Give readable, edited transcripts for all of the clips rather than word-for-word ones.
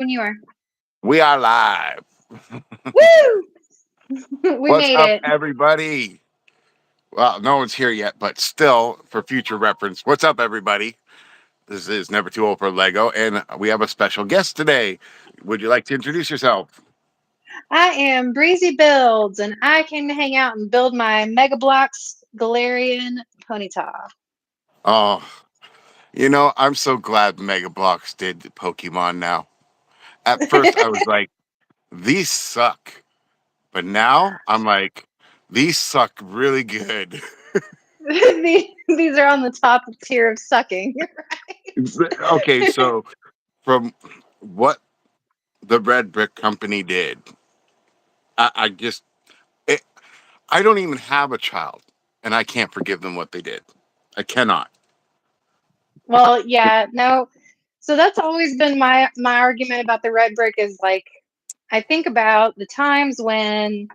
When you are. We are live. Woo! We What's made up, it. everybody? Well, no one's here yet, but still, for future reference, what's up, everybody? This is Never Too Old for Lego, and we have a special guest today. Would you like to introduce yourself? I am BreeziBuilds, and I came to hang out and build my Mega Blocks Galarian Ponyta. Oh, I'm so glad Mega Bloks did Pokemon now. At first, I was like, these suck. But now, I'm like, these suck really good. These are on the top tier of sucking. Okay, so from what the Red Brick Company did, I just it, I don't even have a child, and I can't forgive them what they did. I cannot. Well, yeah, no. So that's always been my argument about the red brick is like I think about the times when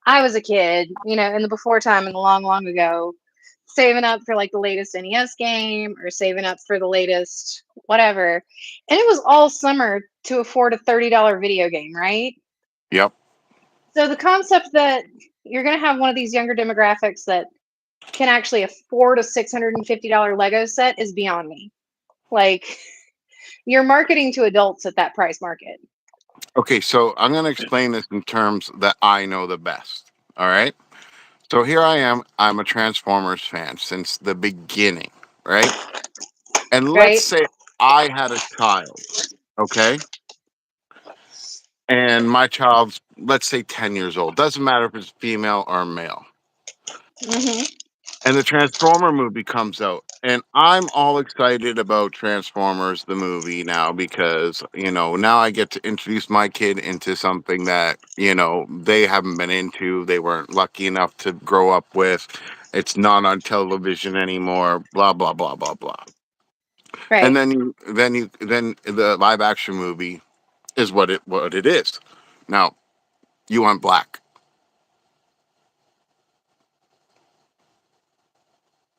I was a kid, in the before time and the long, long ago, saving up for like the latest NES game or saving up for the latest whatever. And it was all summer to afford a $30 video game, right? Yep. So the concept that you're going to have one of these younger demographics that can actually afford a $650 Lego set is beyond me. Like, you're marketing to adults at that price market. Okay, so I'm going to explain this in terms that I know the best. All right. So here I am. I'm a Transformers fan since the beginning, right? And let's Right? say I had a child, okay? And my child's, let's say, 10 years old. Doesn't matter if it's female or male. Hmm. And the Transformer movie comes out, and I'm all excited about Transformers the movie now because now I get to introduce my kid into something that they haven't been into, they weren't lucky enough to grow up with. It's not on television anymore, blah blah blah blah blah. And Right. then the live action movie is what it is. Now, you want black.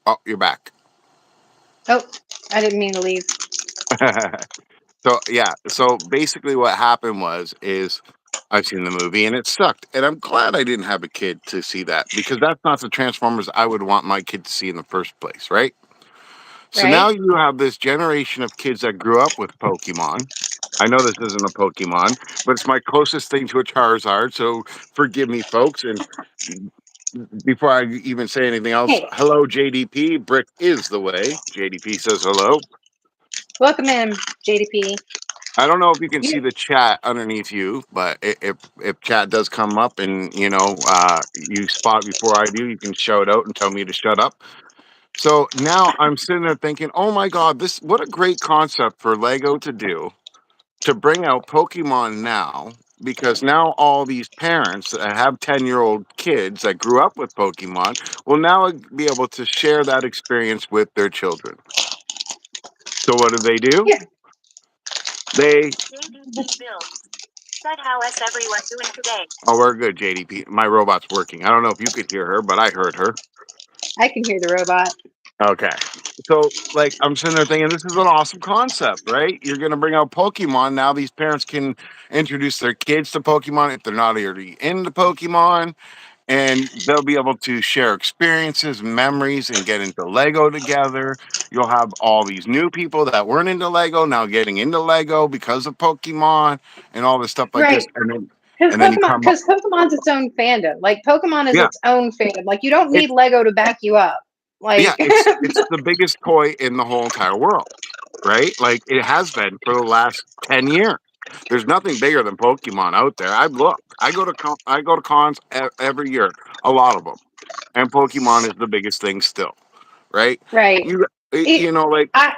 Oh, you're back. Oh, I didn't mean to leave. So yeah, so basically what happened is I've seen the movie and it sucked. And I'm glad I didn't have a kid to see that because that's not the Transformers I would want my kid to see in the first place, right? So now Right? you have this generation of kids that grew up with Pokemon. I know this isn't a Pokemon, but it's my closest thing to a Charizard, so forgive me, folks. And before I even say anything else, Hey, hello, JDP. Brick is the way. JDP says hello. welcome in, JDP. I don't know if you can see You, the chat underneath you, but if chat does come up and you spot it before I do, you can shout out and tell me to shut up. So now I'm sitting there thinking, oh my god, this what a great concept for Lego to do to bring out Pokemon now, because now all these parents that have 10-year-old kids that grew up with Pokemon will now be able to share that experience with their children. So what do? yeah. They Said how is everyone doing today? Oh, we're good, JDP. My robot's working. I don't know if you could hear her, but I heard her. I can hear the robot. Okay. So, like, I'm sitting there thinking, this is an awesome concept, right? You're going to bring out Pokemon. Now, these parents can introduce their kids to Pokemon if they're not already into Pokemon, and they'll be able to share experiences, memories, and get into Lego together. You'll have all these new people that weren't into Lego now getting into Lego because of Pokemon and all this stuff like this. Right. And then you come up, Because Pokemon's its own fandom. Like Pokemon is yeah, its own fandom. Like you don't it's need Lego to back you up. yeah, Like it's the biggest toy in the whole entire world, right? Like it has been for the last 10 years. There's nothing bigger than Pokemon out there. I've looked. I go to cons every year, a lot of them, and Pokemon is the biggest thing still, right? right. You It, like I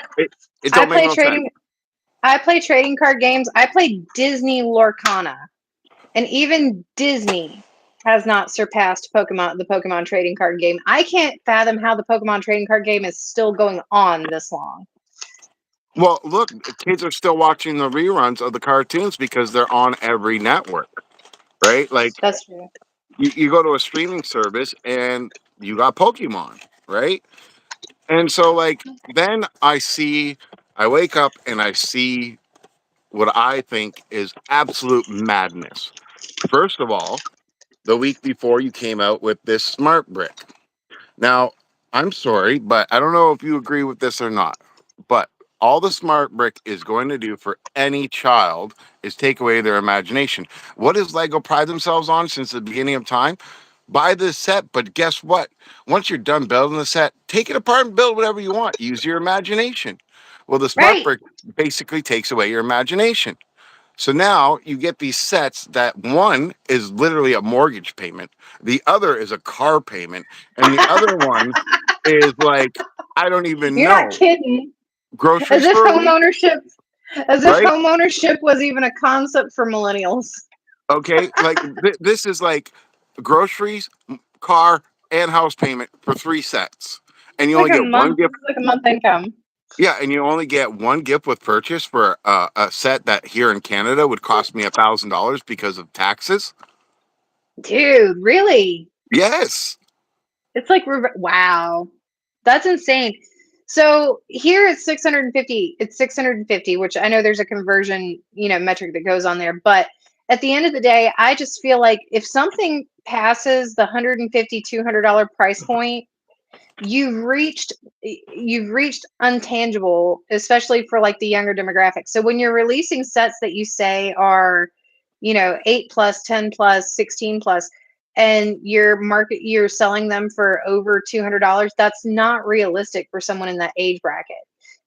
it I don't make play no sense. trading I play trading card games. I play Disney Lorcana. And even Disney has not surpassed the Pokemon trading card game. I can't fathom how the Pokemon trading card game is still going on this long. Well, look, kids are still watching the reruns of the cartoons because they're on every network, right? Like That's true. you go to a streaming service and you got Pokemon, right? And so, like, then I wake up and I see what I think is absolute madness. First of all, the week before you came out with this smart brick. Now, I'm sorry, but I don't know if you agree with this or not. But all the smart brick is going to do for any child is take away their imagination. What does Lego pride themselves on since the beginning of time? Buy this set, but guess what? Once you're done building the set, take it apart and build whatever you want. Use your imagination. Well, the smart Right. brick basically takes away your imagination. So now you get these sets that one is literally a mortgage payment, the other is a car payment, and the other one is like, I don't even You're not know, kidding. As groceries if for a week, homeownership as if right? homeownership was even a concept for millennials. Okay, like this is like groceries, car, and house payment for three sets, and you only get one gift. It's like a month income. Yeah, and you only get one gift with purchase for a set that here in Canada would cost me $1,000 because of taxes. Dude, really? Yes. It's like wow. That's insane. So here it's 650. It's 650, which I know there's a conversion, metric that goes on there, but at the end of the day, I just feel like if something passes the 150 $200 price point, you've reached you've reached untangible, especially for like the younger demographic. So when you're releasing sets that you say are 8 plus, 10 plus, 16 plus, and you're selling them for over $200, that's not realistic for someone in that age bracket.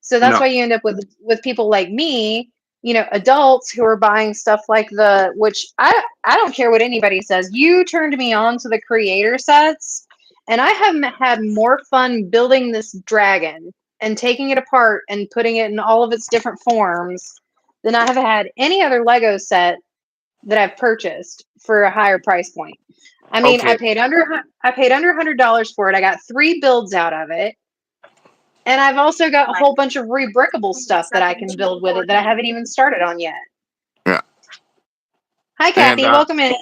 So that's No. why you end up with people like me, adults who are buying stuff like which I don't care what anybody says. You turned me on to the creator sets, and I have had more fun building this dragon and taking it apart and putting it in all of its different forms than I have had any other Lego set that I've purchased for a higher price point. I mean, Okay. I paid under $100 for it. I got 3 builds out of it. And I've also got a whole bunch of rebrickable stuff that I can build with it that I haven't even started on yet. Yeah. Hi And Kathy, welcome in.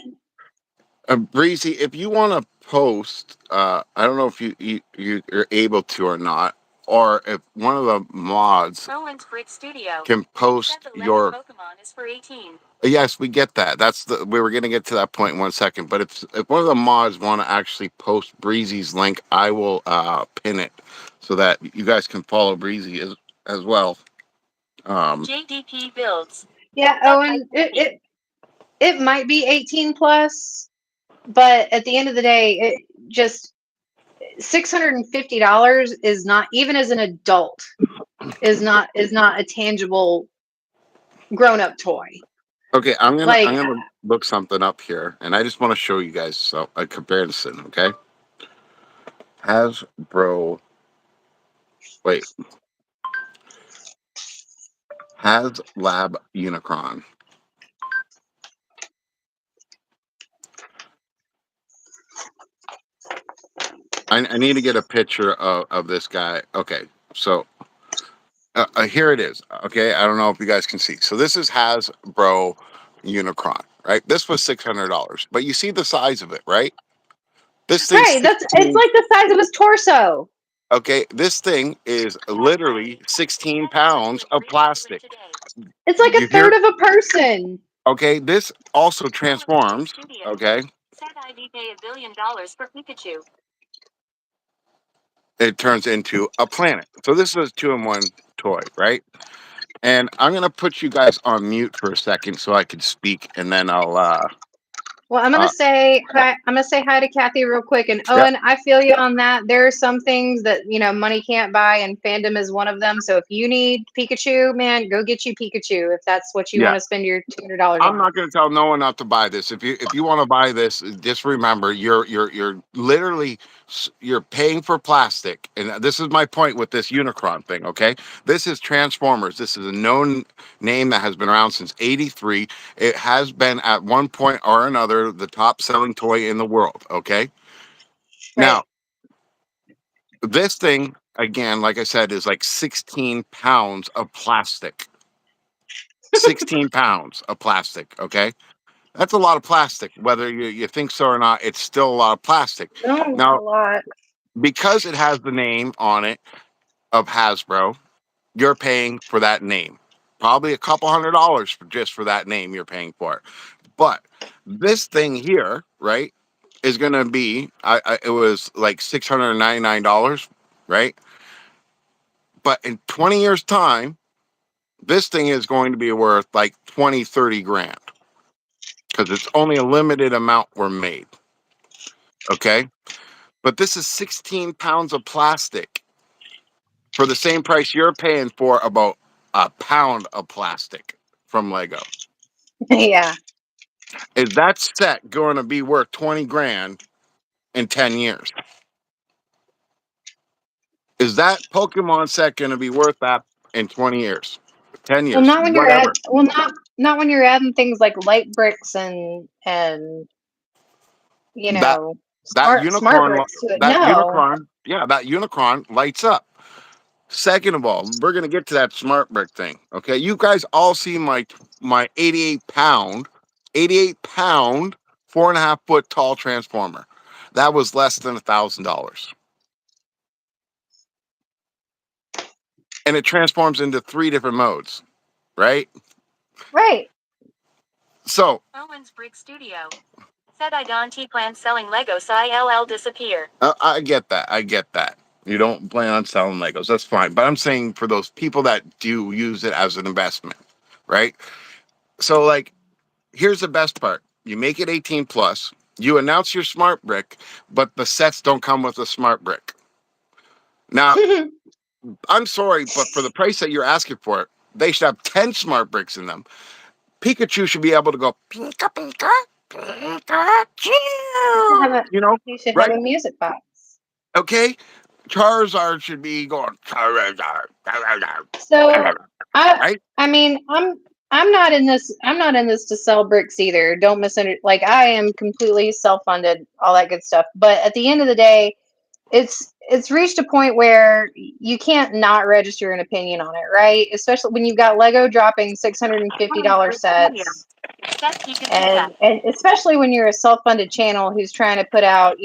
Breezy, if you want to post, I don't know if you're able to or not, or if one of the mods can post your Pokemon is for 18. Yes, we get that. We were going to get to that point in 1 second. But if one of the mods want to actually post Breezy's link, I will pin it so that you guys can follow Breezy as well. JDP builds. Yeah, Owen, it might be 18 plus, but at the end of the day, it just $650 is not, even as an adult, is not a tangible grown up toy. Okay, Like, I'm gonna look something up here, and I just want to show you guys a comparison. Okay, Hasbro. Wait, HasLab Unicron. I need to get a picture of this guy. Okay, so here it is. Okay, I don't know if you guys can see. So this is Hasbro Unicron, right? This was $600, but you see the size of it, right? This thing's right, it's 16. like the size of his torso. Okay, this thing is literally 16 pounds of plastic. It's like a You third hear? of a person. Okay, this also transforms. Okay, it turns into a planet. So this is a two-in-one toy, right? And I'm gonna put you guys on mute for a second so I can speak, and then I'll. Well, I'm gonna uh say hi. I'm gonna say hi to Kathy real quick. And Yep. Owen, I feel you on that. There are some things that money can't buy, and fandom is one of them. So if you need Pikachu, man, go get you Pikachu if that's what you Yeah. want to spend your $200 I'm on. not going to tell no one not to buy this. If you want to buy this, just remember you're literally you're paying for plastic, and this is my point with this Unicron thing. Okay, this is Transformers. This is a known name that has been around since '83. It has been at one point or another the top selling toy in the world. Okay, Right. now this thing again, like I said, is like 16 pounds of plastic. 16 pounds of plastic. Okay. That's a lot of plastic. Whether you think so or not, it's still a lot of plastic. No, it's a Now, lot. because it has the name on it of Hasbro, you're paying for that name. Probably a couple $100 just for that name you're paying for it. But this thing here, right, is going to be, it was like $699, right? But in 20 years' time, this thing is going to be worth like 20, 30 grand because it's only a limited amount were made. Okay. But this is 16 pounds of plastic for the same price you're paying for about a pound of plastic from Lego. Yeah. Is that set going to be worth 20 grand in 10 years? Is that Pokemon set going to be worth that in 20 years, 10 Well, years, not when you're whatever? not when you're adding things like light bricks and you That know that smart unicorn, bricks to it. No. yeah, that unicorn lights up. Second of all, we're gonna get to that smart brick thing. Okay, you guys all see my 88 pound, 4.5 foot tall transformer. That was less than $1,000, and it transforms into 3 different modes, right? Right. So Owen's Brick Studio said I don't plan selling Legos. ILL disappear. I get that. I get that. You don't plan on selling Legos. That's fine. But I'm saying for those people that do use it as an investment, right? So, like, here's the best part. You make it 18 plus. You announce your smart brick, but the sets don't come with a smart brick. Now, I'm sorry, but for the price that you're asking for it, they should have 10 smart bricks in them. Pikachu should be able to go, Pika, Pika, Pikachu. You know, You should have right? a music box. Okay? Charizard should be going Charizard, So right? I mean I'm not in this to sell bricks either. Don't misunderstand. Like I am completely self-funded, all that good stuff. But at the end of the day, it's reached a point where you can't not register an opinion on it, right? Especially when you've got Lego dropping $650 sets. And especially when you're a self-funded channel who's trying to put out,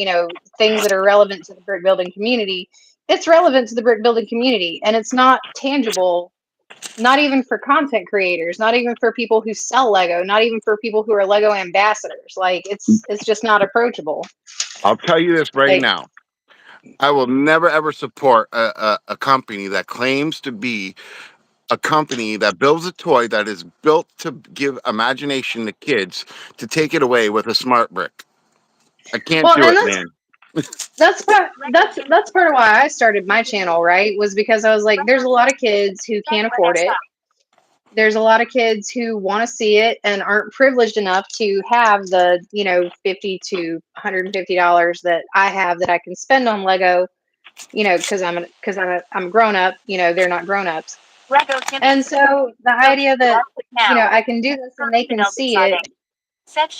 things that are relevant to the brick building community. It's relevant to the brick building community and it's not tangible, not even for content creators, not even for people who sell Lego, not even for people who are Lego ambassadors. Like it's just not approachable. I'll tell you this right Like now. I will never ever support a company that claims to be a company that builds a toy that is built to give imagination to kids to take it away with a smart brick. I can't well, do and it, man. that's part of why I started my channel, right? Was because I was like, there's a lot of kids who can't afford it. There's a lot of kids who want to see it and aren't privileged enough to have the, $50 to $150 that I have that I can spend on Lego, because I'm a grown up, they're not grown ups. And so the idea that, I can do this and they can see it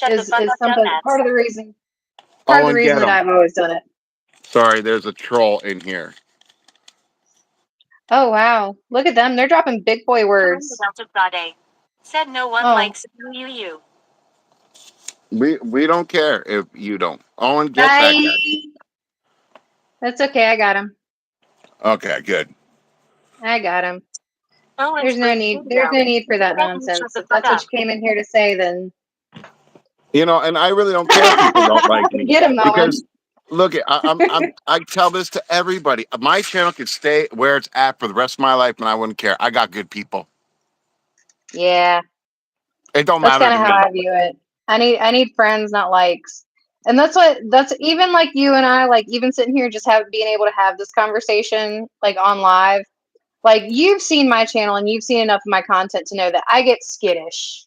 is something part of the Owen, reason get that them. I've always done it. Sorry, there's a troll in here. Oh wow. Look at them. They're dropping big boy words. Said no one Oh. likes you. We don't care if you don't. Owen, get that Bye. guy. That's okay. I got him. Okay, good. I got him. Owen's There's no Brick need. There's Studio. no need for that Shut nonsense. the If fuck that's what up. you came in here to say, then And I really don't care if people don't like me get him, because Owen. look, I tell this to everybody. My channel could stay where it's at for the rest of my life, and I wouldn't care. I got good people. Yeah, It don't that's matter kind to of how me. I view it. I need friends, not likes. And that's even like you and I, like even sitting here just being able to have this conversation like on live. Like you've seen my channel and you've seen enough of my content to know that I get skittish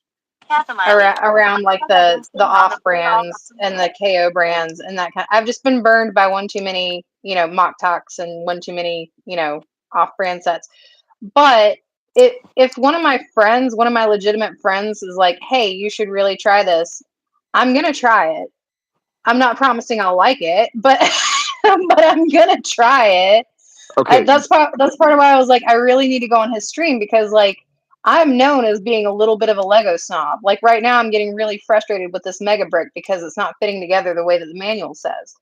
around like the off brands and the KO brands and that kind. I've just been burned by one too many, mock talks and one too many, off brand sets. But if one of my friends, one of my legitimate friends is like, "Hey, you should really try this," I'm gonna try it. I'm not promising I'll like it, but but I'm gonna try it. Okay, That's part of why I was like, I really need to go on his stream because like I'm known as being a little bit of a Lego snob. Like right now, I'm getting really frustrated with this mega brick because it's not fitting together the way that the manual says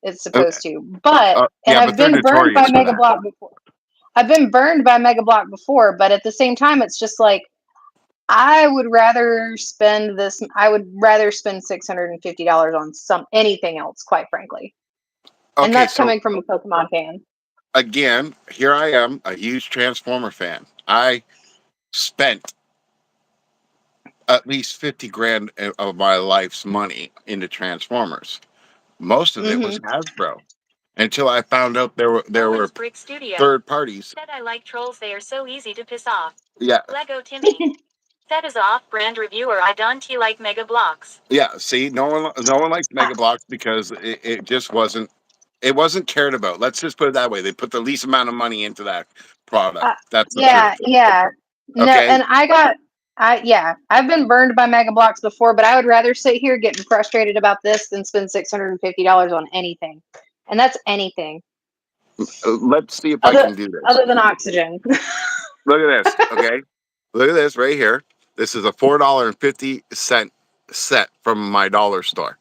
it's supposed to. And yeah, but I've they're been burned by notorious for Mega that. Block before. I've been burned by Mega Block before, but at the same time, it's just like I would rather spend this. I would rather spend $650 on anything else, quite frankly. And Okay, that's so coming from a Pokemon fan. again, here I am, a huge Transformer fan. I spent at least 50 grand of my life's money into Transformers. Most of it was Mm-hmm. Hasbro until I found out there were Brick Studio. third parties. Said I like trolls. They are so easy to piss off. Yeah, Lego Timmy. Said as off-brand reviewer. I don't like Mega Blocks. yeah. See, no one likes Mega Blocks because it just wasn't cared about. Let's just put it that way. They put the least amount of money into that product. That's the Yeah, truth. yeah. No, Okay. and I've been burned by Mega Blocks before, but I would rather sit here getting frustrated about this than spend $650 on anything. And that's anything. Let's see if I Other can do this. other than oxygen. Look at this. Okay. Look at this right here. This is a $4.50 set from my dollar store.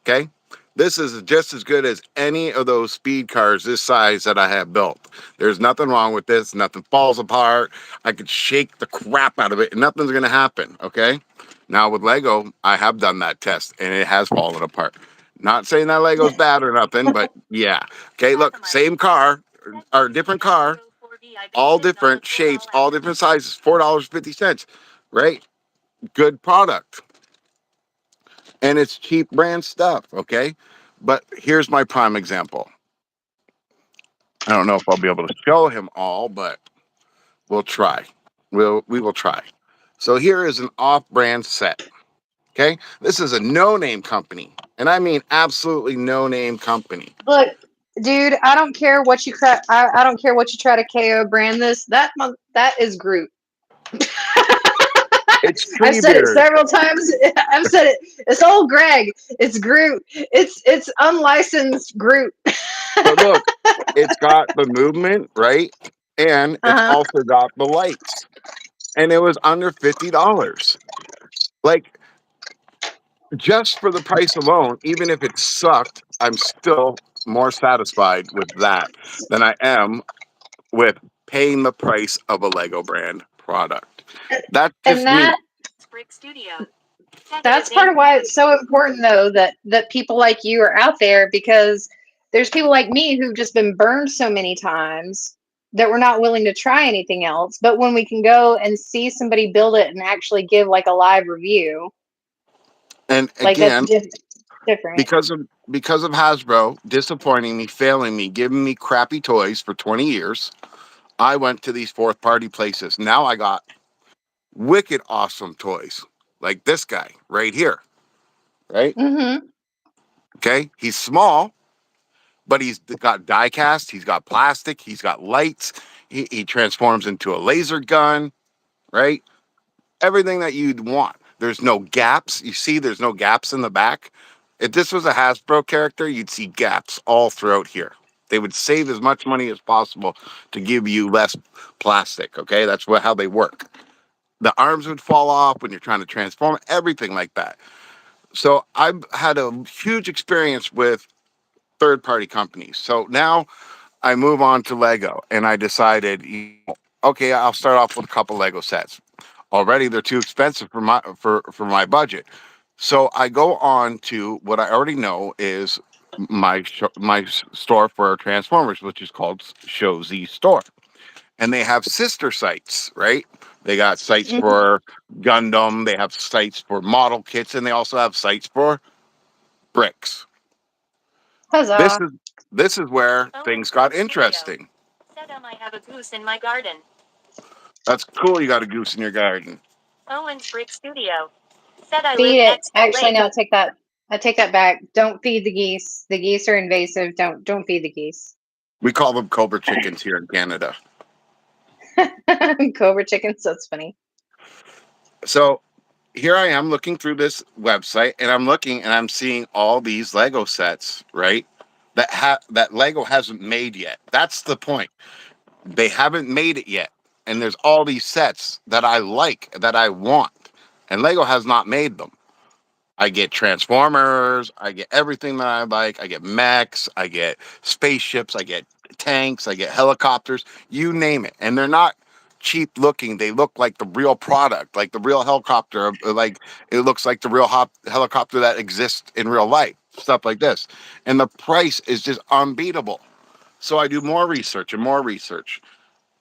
Okay. This is just as good as any of those speed cars this size that I have built. There's nothing wrong with this. Nothing falls apart. I could shake the crap out of it and nothing's going to happen. Okay. Now with Lego, I have done that test and it has fallen apart. Not saying that Lego's bad or nothing, but yeah. Okay. Look, same car or different car, all different shapes, all different sizes, $4.50, right? Good product. And it's cheap brand stuff, okay? But here's my prime example. I don't know if I'll be able to show him all, but we'll try. We will try. So here is an off-brand set. Okay? This is a no-name company. And I mean absolutely no-name company. Look, dude, I don't care what you I don't care what you try to KO brand this. That is Groot. It's I've said it Treebeard. several times. I've said it. It's old Greg. It's Groot. It's unlicensed Groot. But look, it's got the movement, right? And it's Uh-huh. also got the lights. And it was under $50. Like, just for the price alone, even if it sucked, I'm still more satisfied with that than I am with paying the price of a Lego brand product. That's And just me. Brick Studio. that's part of why it's so important, though, that people like you are out there, because there's people like me who've just been burned so many times that we're not willing to try anything else. But when we can go and see somebody build it and actually give like a live review, And like that's again, different. because of Hasbro disappointing me, failing me, giving me crappy toys for 20 years, I went to these fourth party places. Now I got wicked awesome toys like this guy right here, right? Mm-hmm. Okay, he's small, but he's got die cast, he's got plastic, he's got lights, he transforms into a laser gun, right? Everything that you'd want. There's no gaps. You see, there's no gaps in the back. If this was a Hasbro character, you'd see gaps all throughout here. They would save as much money as possible to give you less plastic, okay? That's how they work. The arms would fall off when you're trying to transform, everything like that. So I've had a huge experience with third-party companies. So now I move on to Lego, and I decided, okay, I'll start off with a couple Lego sets. Already, they're too expensive for my budget, so I go on to what I already know is my store for Transformers, which is called Show Z Store, and they have sister sites, right? They got sites Mm-hmm. for Gundam, they have sites for model kits, and they also have sites for bricks. This Huzzah. is this is where Oh, things it's got Brick Studio. interesting. Said I have a goose in my garden. That's cool. You got a goose in your garden. Owen's Brick Studio. Said I live Feed it. next to a Actually, lake. no, take that. I take that back. Don't feed the geese. The geese are invasive. Don't feed the geese. We call them Cobra chickens here in Canada. Cobra chickens. That's funny. So here I am looking through this website, and I'm looking and I'm seeing all these Lego sets, right? That Lego hasn't made yet. That's the point. They haven't made it yet, and there's all these sets that I like, that I want, and Lego has not made them. I get Transformers, I get everything that I like. I get mechs, I get spaceships, I get tanks, I get helicopters, you name it. And they're not cheap looking. They look like the real product, like the real helicopter. Like it looks like the real helicopter that exists in real life. Stuff like this, and the price is just unbeatable. So I do more research and more research.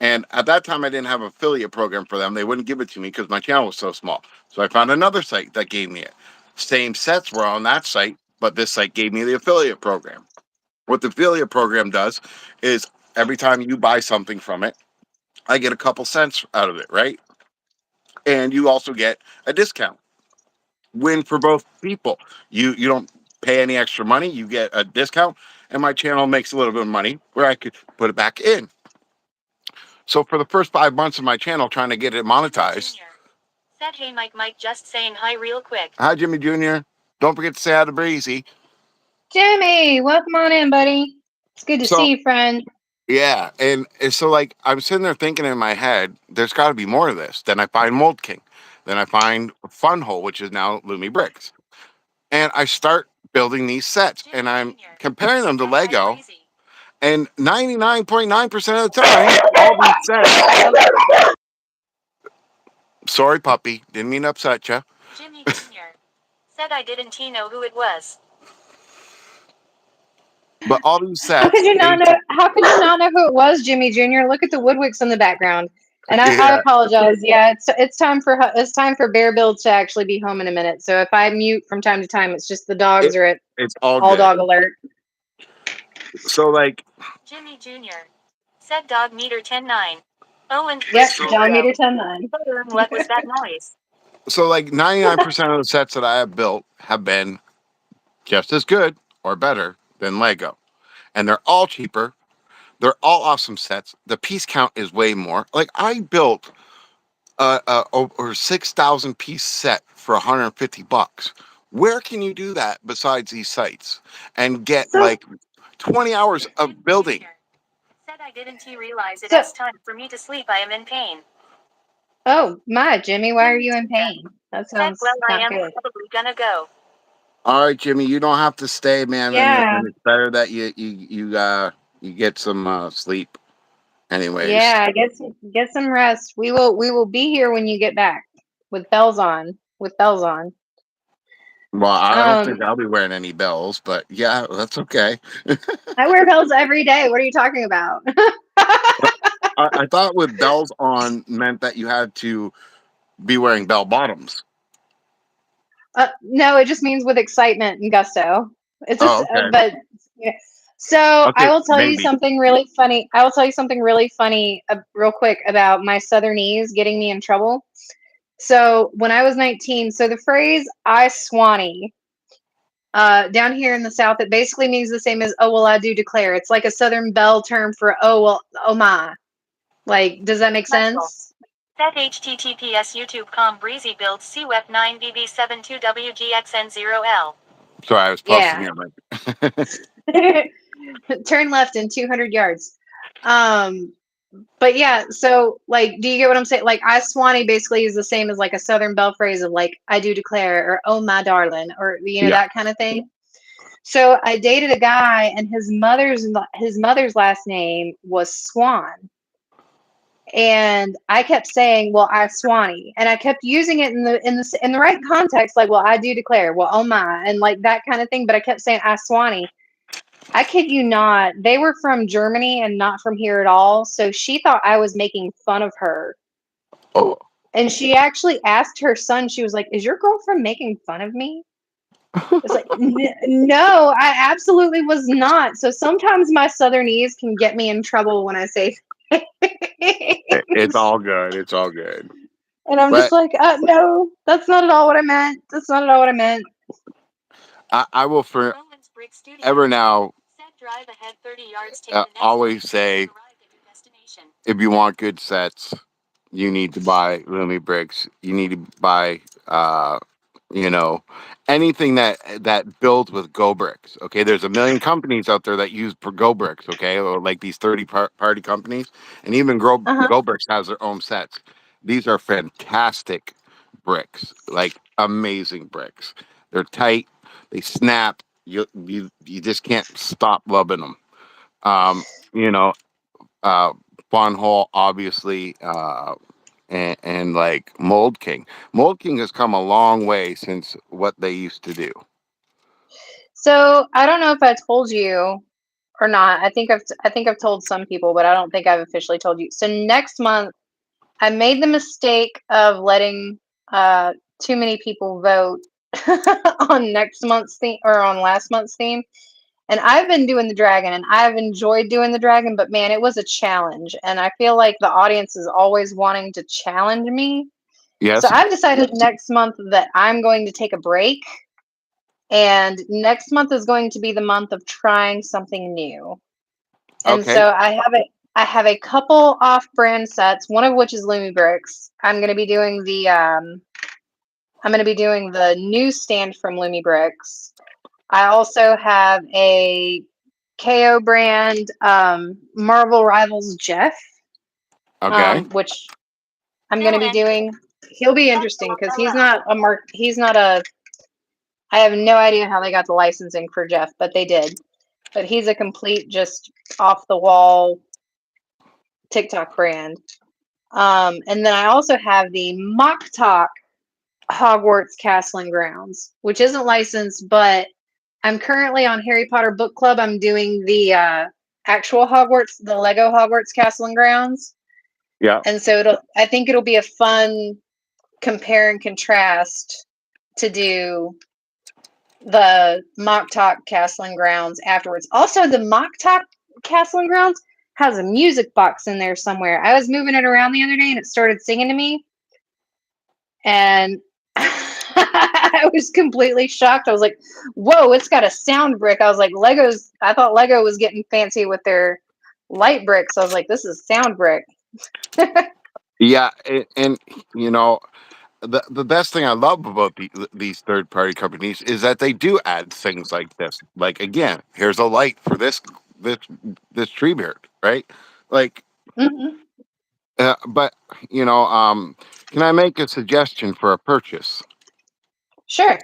And at that time, I didn't have an affiliate program for them. They wouldn't give it to me because my channel was so small. So I found another site that gave me it. Same sets were on that site, but this site gave me the affiliate program. What the affiliate program does is every time you buy something from it, I get a couple cents out of it, right? And you also get a discount. Win for both people. You don't pay any extra money. You get a discount, and my channel makes a little bit of money where I could put it back in. So for the first 5 months of my channel, trying to get it monetized. Said, hey, Mike, just saying hi real quick. Hi, Jimmy Jr. Don't forget to say hi to Breezy. Jimmy, welcome on in, buddy. It's good to see you, friend. Yeah, and so like I'm sitting there thinking in my head, there's got to be more of this. Then I find Mould King, then I find Funhole, which is now Lumibricks, and I start building these sets, and I'm comparing them to Lego, and 99.9% of the time, all these sets. Sorry, puppy, didn't mean to upset you. Jimmy Jr. said I didn't know who it was. But all these sets. How could you not know? How could you not know who it was, Jimmy Jr.? Look at the woodwicks in the background. And I apologize. Yeah, it's time for Bear Builds to actually be home in a minute. So if I mute from time to time, it's just the dogs are at it's all dog alert. So like Jimmy Jr. said dog meter 10.9. Oh, and yep, dog meter 10.9. What was that noise? So like 99% of the sets that I have built have been just as good or better than Lego. And they're all cheaper. They're all awesome sets. The piece count is way more. Like I built over 6,000 piece set for $150. Where can you do that besides these sites and get like 20 hours of building? Said I didn't realize it is time for me to sleep. I am in pain. Oh my, Jimmy, why are you in pain? That sounds I not am good. probably gonna go. All right, Jimmy, you don't have to stay, man. Yeah. And it's better that you get some sleep. Anyways. Yeah, get some rest. We will be here when you get back with bells on. With bells on. Well, I don't think I'll be wearing any bells, but yeah, that's okay. I wear bells every day. What are you talking about? I thought with bells on meant that you had to be wearing bell bottoms. No, it just means with excitement and gusto. It's just, okay. but yeah. So I will tell you something really funny. I will tell you something really funny, real quick about my Southernese getting me in trouble. So when I was 19, so the phrase "I swanee" down here in the South, it basically means the same as "oh well, I do declare." It's like a Southern belle term for "oh well, oh my." Like, does that make sense? That https youtube.com BreeziBuilds CWEP9BB72WGXN0L. Sorry, I was posting it. Turn left in 200 yards. But yeah, so like, do you get what I'm saying? Like, I Swanee basically is the same as like a Southern belle phrase of like, I do declare, or oh my darling, or that kind of thing. So I dated a guy, and his mother's last name was Swan, and I kept saying, "Well, I Swanee," and I kept using it in the right context, like, "Well, I do declare," "Well, oh my," and like that kind of thing. But I kept saying, "I Swanee." I kid you not. They were from Germany and not from here at all. So she thought I was making fun of her. Oh. And she actually asked her son, she was like, "Is your girlfriend making fun of me?" It's like, no, I absolutely was not. So sometimes my Southernese can get me in trouble when I say It's all good. It's all good. And I'm just like, no, that's not at all what I meant. That's not at all what I meant. I will forever now always say, if you want good sets, you need to buy Lumibricks. You need to buy, anything that builds with Go Bricks. Okay, there's a million companies out there that use Go Bricks. Okay, or like these party companies, and even Go Bricks has their own sets. These are fantastic bricks, like amazing bricks. They're tight, they snap. You just can't stop loving them. You know, Fun Hole, obviously, and like Mould King. Mould King has come a long way since what they used to do. So I don't know if I told you or not. I think I've told some people, but I don't think I've officially told you. So next month, I made the mistake of letting too many people vote on next month's theme or on last month's theme. And I've been doing the dragon and I've enjoyed doing the dragon, but man, it was a challenge. And I feel like the audience is always wanting to challenge me. So Yes. I've decided next month that I'm going to take a break. And next month is going to be the month of trying something new. And Okay. so I have a couple off-brand sets, one of which is Lumibricks. I'm going to be doing the newsstand from Lumibricks. I also have a KO brand Marvel Rivals Jeff, Okay. which I'm going to be doing. He'll be interesting because he's not a. I have no idea how they got the licensing for Jeff, but they did. But he's a complete, just off the wall TikTok brand. And then I also have the Mock Talk Hogwarts Castle and Grounds, which isn't licensed, but I'm currently on Harry Potter Book Club. I'm doing the actual Hogwarts, the Lego Hogwarts Castle and Grounds. Yeah. And so I think it'll be a fun compare and contrast to do the Mock Talk Castle and Grounds afterwards. Also, the Mock Talk Castle and Grounds has a music box in there somewhere. I was moving it around the other day and it started singing to me. And I was completely shocked. I was like, whoa, it's got a sound brick. I was like, I thought Lego was getting fancy with their light bricks. I was like, this is sound brick. Yeah, and you know, the best thing I love about these third party companies is that they do add things like this. Like again, here's a light for this this tree beard, right? Like, Mm-hmm. but can I make a suggestion for a purchase? Sure.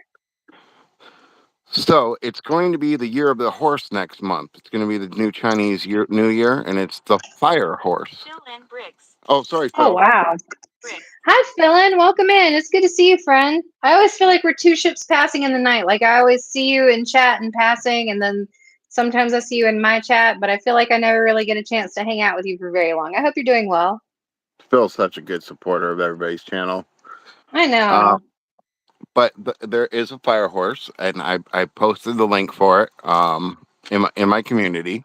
So it's going to be the year of the horse next month. It's going to be the new Chinese New Year, and it's the fire horse. Phil and Bricks. Oh, sorry, Oh, Phil. wow. Brick. Hi, Philin. Welcome in. It's good to see you, friend. I always feel like we're two ships passing in the night. Like I always see you in chat and passing, and then sometimes I see you in my chat, but I feel like I never really get a chance to hang out with you for very long. I hope you're doing well. Phil's such a good supporter of everybody's channel. I know. But there is a fire horse, and I posted the link for it in my community.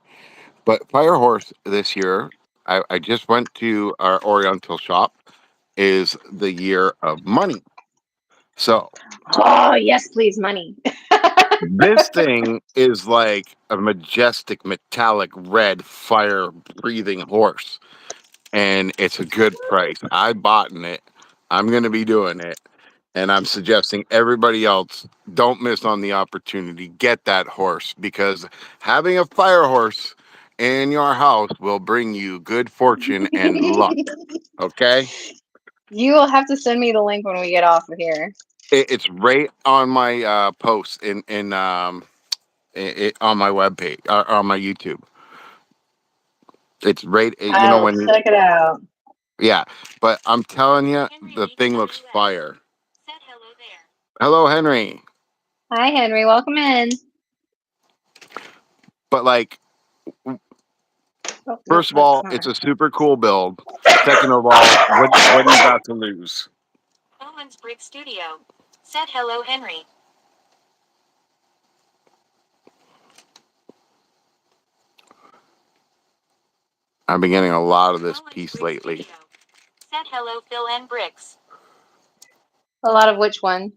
But fire horse this year, I just went to our Oriental shop, is the year of money. So Oh, yes, please, money. this thing is like a majestic metallic red fire breathing horse, and it's a good price. I bought in it. I'm going to be doing it. And I'm suggesting everybody else don't miss on the opportunity. Get that horse, because having a fire horse in your house will bring you good fortune and luck. Okay? You will have to send me the link when we get off of here. It's right on my post on my webpage, on my YouTube. It's right, I'll when check it out. yeah. But I'm telling you, Henry the Lee thing looks WS. fire. Said hello there. Hello, Henry. Hi, Henry. Welcome in. But like, Oh, no, first of that's all, not it's right. a super cool build. Second of all, what do you got to lose? Owen's Brick Studio. Said hello, Henry. I've been getting a lot of this Owen's piece Brick lately. Studio. Said hello, Phil and Bricks. A lot of which one?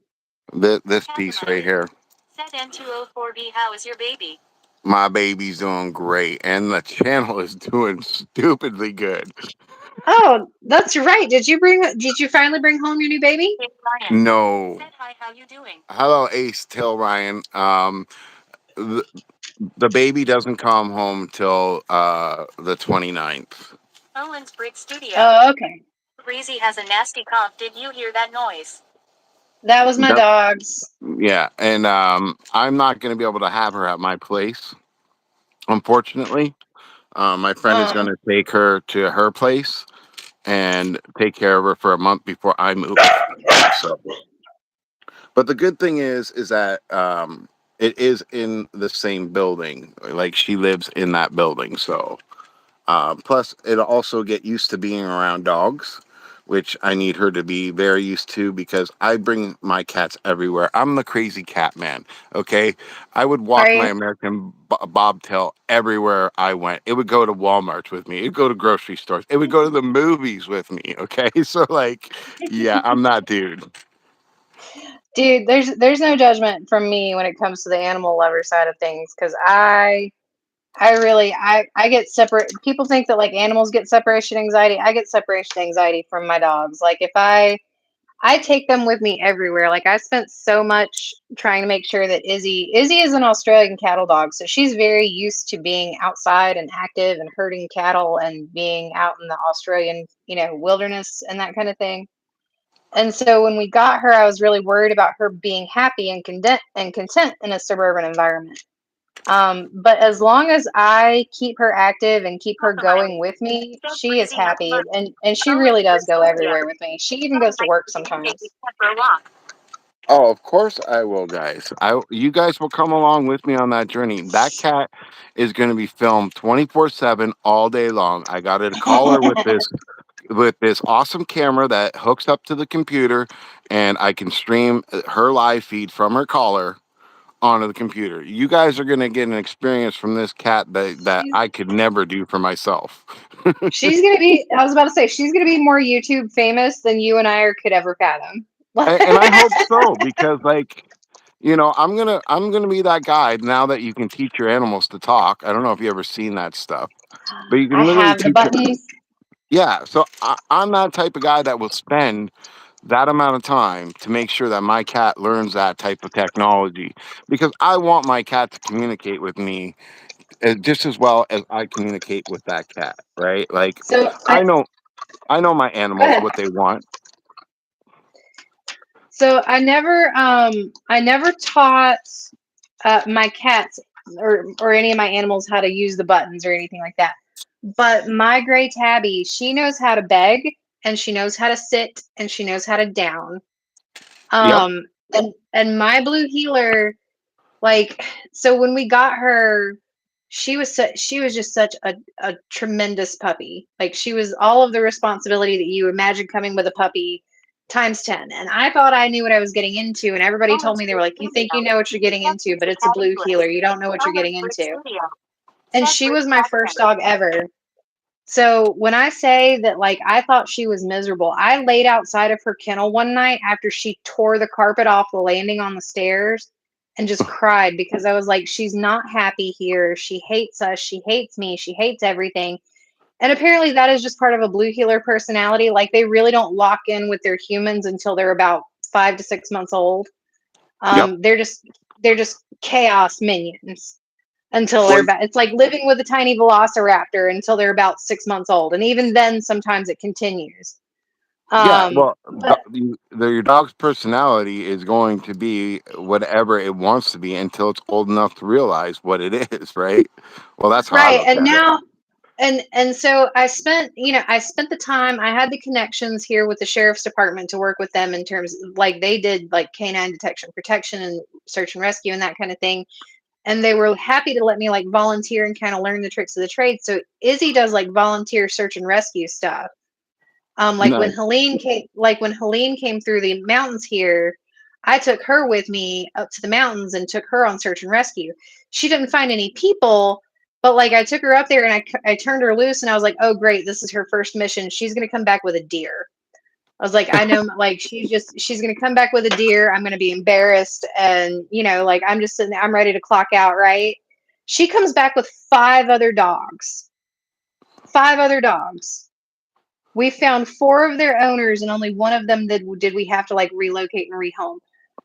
This piece Katamari. right here. Said N204B. How is your baby? My baby's doing great, and the channel is doing stupidly good. Oh, that's right. Did you finally bring home your new baby? Hey, Ryan. No. Said hi. How you doing? Hello, Ace Till Ryan. The, the baby doesn't come home till the 29th. Owen's Brick Studio. Oh, okay. Breezy has a nasty cough. Did you hear that noise? That was my Yep. dogs. Yeah, and I'm not going to be able to have her at my place, unfortunately. My friend is going to take her to her place and take care of her for a month before I move. So, but the good thing is that it is in the same building. Like she lives in that building, so plus, it'll also get used to being around dogs, which I need her to be very used to because I bring my cats everywhere. I'm the crazy cat man. Okay, I would walk Are my you? American bobtail everywhere I went. It would go to Walmart with me. It'd go to grocery stores. It would go to the movies with me. Okay, so like, yeah, I'm that dude. Dude, there's no judgment from me when it comes to the animal lover side of things because I get separate. People think that like animals get separation anxiety. I get separation anxiety from my dogs. Like if I take them with me everywhere. Like I spent so much trying to make sure that Izzy is an Australian cattle dog, so she's very used to being outside and active and herding cattle and being out in the Australian, wilderness and that kind of thing. And so when we got her, I was really worried about her being happy and content in a suburban environment. But as long as I keep her active and keep her Welcome, Eileen. going with me, Send she is Breezy happy, number. and she Calling really your does go studio. everywhere with me. She even Phone goes to night work to take you sometimes. for a walk. Oh, of course I will, guys. You guys will come along with me on that journey. That cat is going to be filmed 24/7 all day long. I got it a collar with this awesome camera that hooks up to the computer, and I can stream her live feed from her collar onto the computer. You guys are going to get an experience from this cat that she's I could never do for myself. she's gonna be. I was about to say she's gonna be more YouTube famous than you and I could ever fathom. And I hope so because like I'm gonna be that guy now that you can teach your animals to talk. I don't know if you ever seen that stuff, but you I can literally have the teach it. buttons. Yeah, so I'm that type of guy that will spend that amount of time to make sure that my cat learns that type of technology because I want my cat to communicate with me just as well as I communicate with that cat, right? Like So I know I know my go animals ahead. what they want. So I never taught my cats or any of my animals how to use the buttons or anything like that. But my gray tabby, she knows how to beg and she knows how to sit and she knows how to down. Yep, And my blue healer, like, so when we got her, she was just such a tremendous puppy. Like she was all of the responsibility that you imagine coming with a puppy times 10. And I thought I knew what I was getting into, and everybody Calling told me, they your were like, you think studio. you know what you're getting into, but it's a blue healer. You don't know what you're Calling getting your into. studio. And Send she was my first Brickocalpyse. dog ever. So when I say that, like, I thought she was miserable, I laid outside of her kennel one night after she tore the carpet off the landing on the stairs and just cried because I was like, she's not happy here. She hates us. She hates me. She hates everything. And apparently that is just part of a blue healer personality. Like they really don't lock in with their humans until they're about 5 to 6 months old. yep. They're just chaos minions until they're Well, about, it's like living with a tiny velociraptor until they're about 6 months old, and even then sometimes it continues. yeah, um well, but your dog's personality is going to be whatever it wants to be until it's old enough to realize what it is, right? Well, that's how I right, look and at it. now and so I spent the time, I had the connections here with the sheriff's department to work with them in terms of, like, they did like canine detection protection and search and rescue and that kind of thing, and they were happy to let me like volunteer and kind of learn the tricks of the trade. So Izzy does like volunteer search and rescue stuff. Like when Nice. Helene came through the mountains here, I took her with me up to the mountains and took her on search and rescue. She didn't find any people, but like I took her up there and I turned her loose and I was like, oh great, this is her first mission. She's gonna come back with a deer. I was like, I know, like she's gonna come back with a deer. I'm gonna be embarrassed, and like I'm just sitting there, I'm ready to clock out, right? She comes back with 5 other dogs. 5 other dogs. We found 4 of their owners, and only one of them did we have to like relocate and rehome.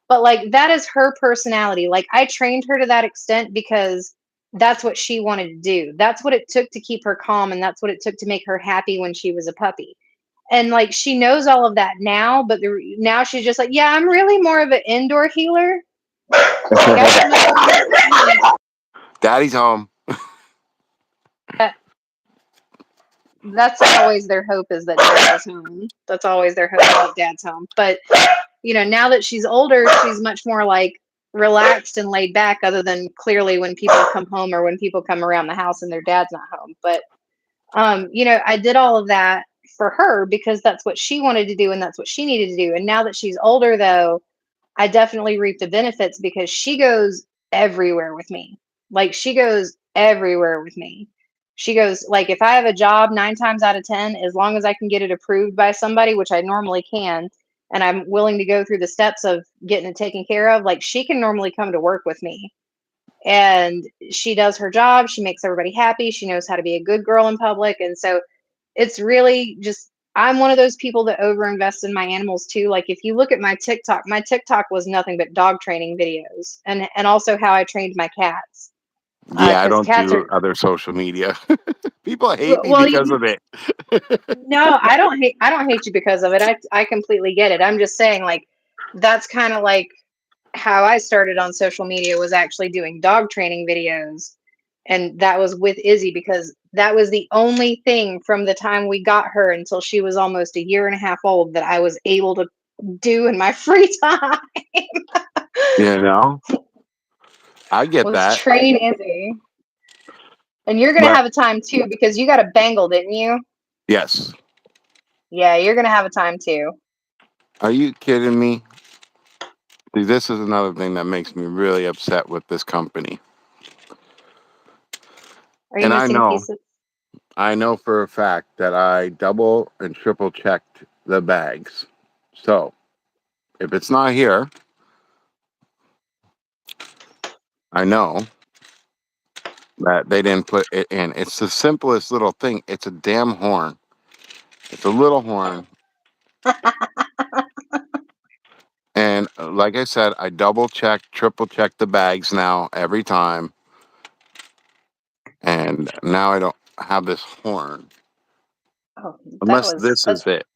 But like that is her personality. Like I trained her to that extent because that's what she wanted to do. That's what it took to keep her calm, and that's what it took to make her happy when she was a puppy. And like she knows all of that now, but now she's just like, yeah, I'm really more of an indoor healer. Like I spend the time. Daddy's home. that's always their hope, is that dad is home. That's always their hope, that dad's home. But now that she's older, she's much more like relaxed and laid back, other than clearly when people come home or when people come around the house and their dad's not home. But I did all of that for her because that's what she wanted to do and that's what she needed to do. And now that she's older, though, I definitely reap the benefits because she goes everywhere with me. Like, she goes everywhere with me. She goes, like, if I have a job 9 times out of 10, as long as I can get it approved by somebody, which I normally can, and I'm willing to go through the steps of getting it taken care of, like, she can normally come to work with me. And she does her job. She makes everybody happy. She knows how to be a good girl in public. And so it's really just, I'm one of those people that overinvest in my animals too. Like, if you look at my TikTok was nothing but dog training videos, and also how I trained my cats. Yeah, I Because don't cats do are, other social media. People hate me well, because of it. no, I don't hate you because of it. I completely get it. I'm just saying, like, that's kind of like how I started on social media, was actually doing dog training videos. And that was with Izzy, because that was the only thing from the time we got her until she was almost a year and a half old that I was able to do in my free time. You know, I get Was that, train Izzy. And you're gonna but have a time too, because you got a Bengal, didn't you? yes. Yeah, you're gonna have a time too. Are you kidding me? See, this is another thing that makes me really upset with this company. Are you And missing pieces? I know for a fact that I double and triple checked the bags. So if it's not here, I know that they didn't put it in. It's the simplest little thing. It's a damn horn. It's a little horn. And like I said, I double check, triple check the bags now every time. And now I don't have this horn. Oh, Unless this is that's it.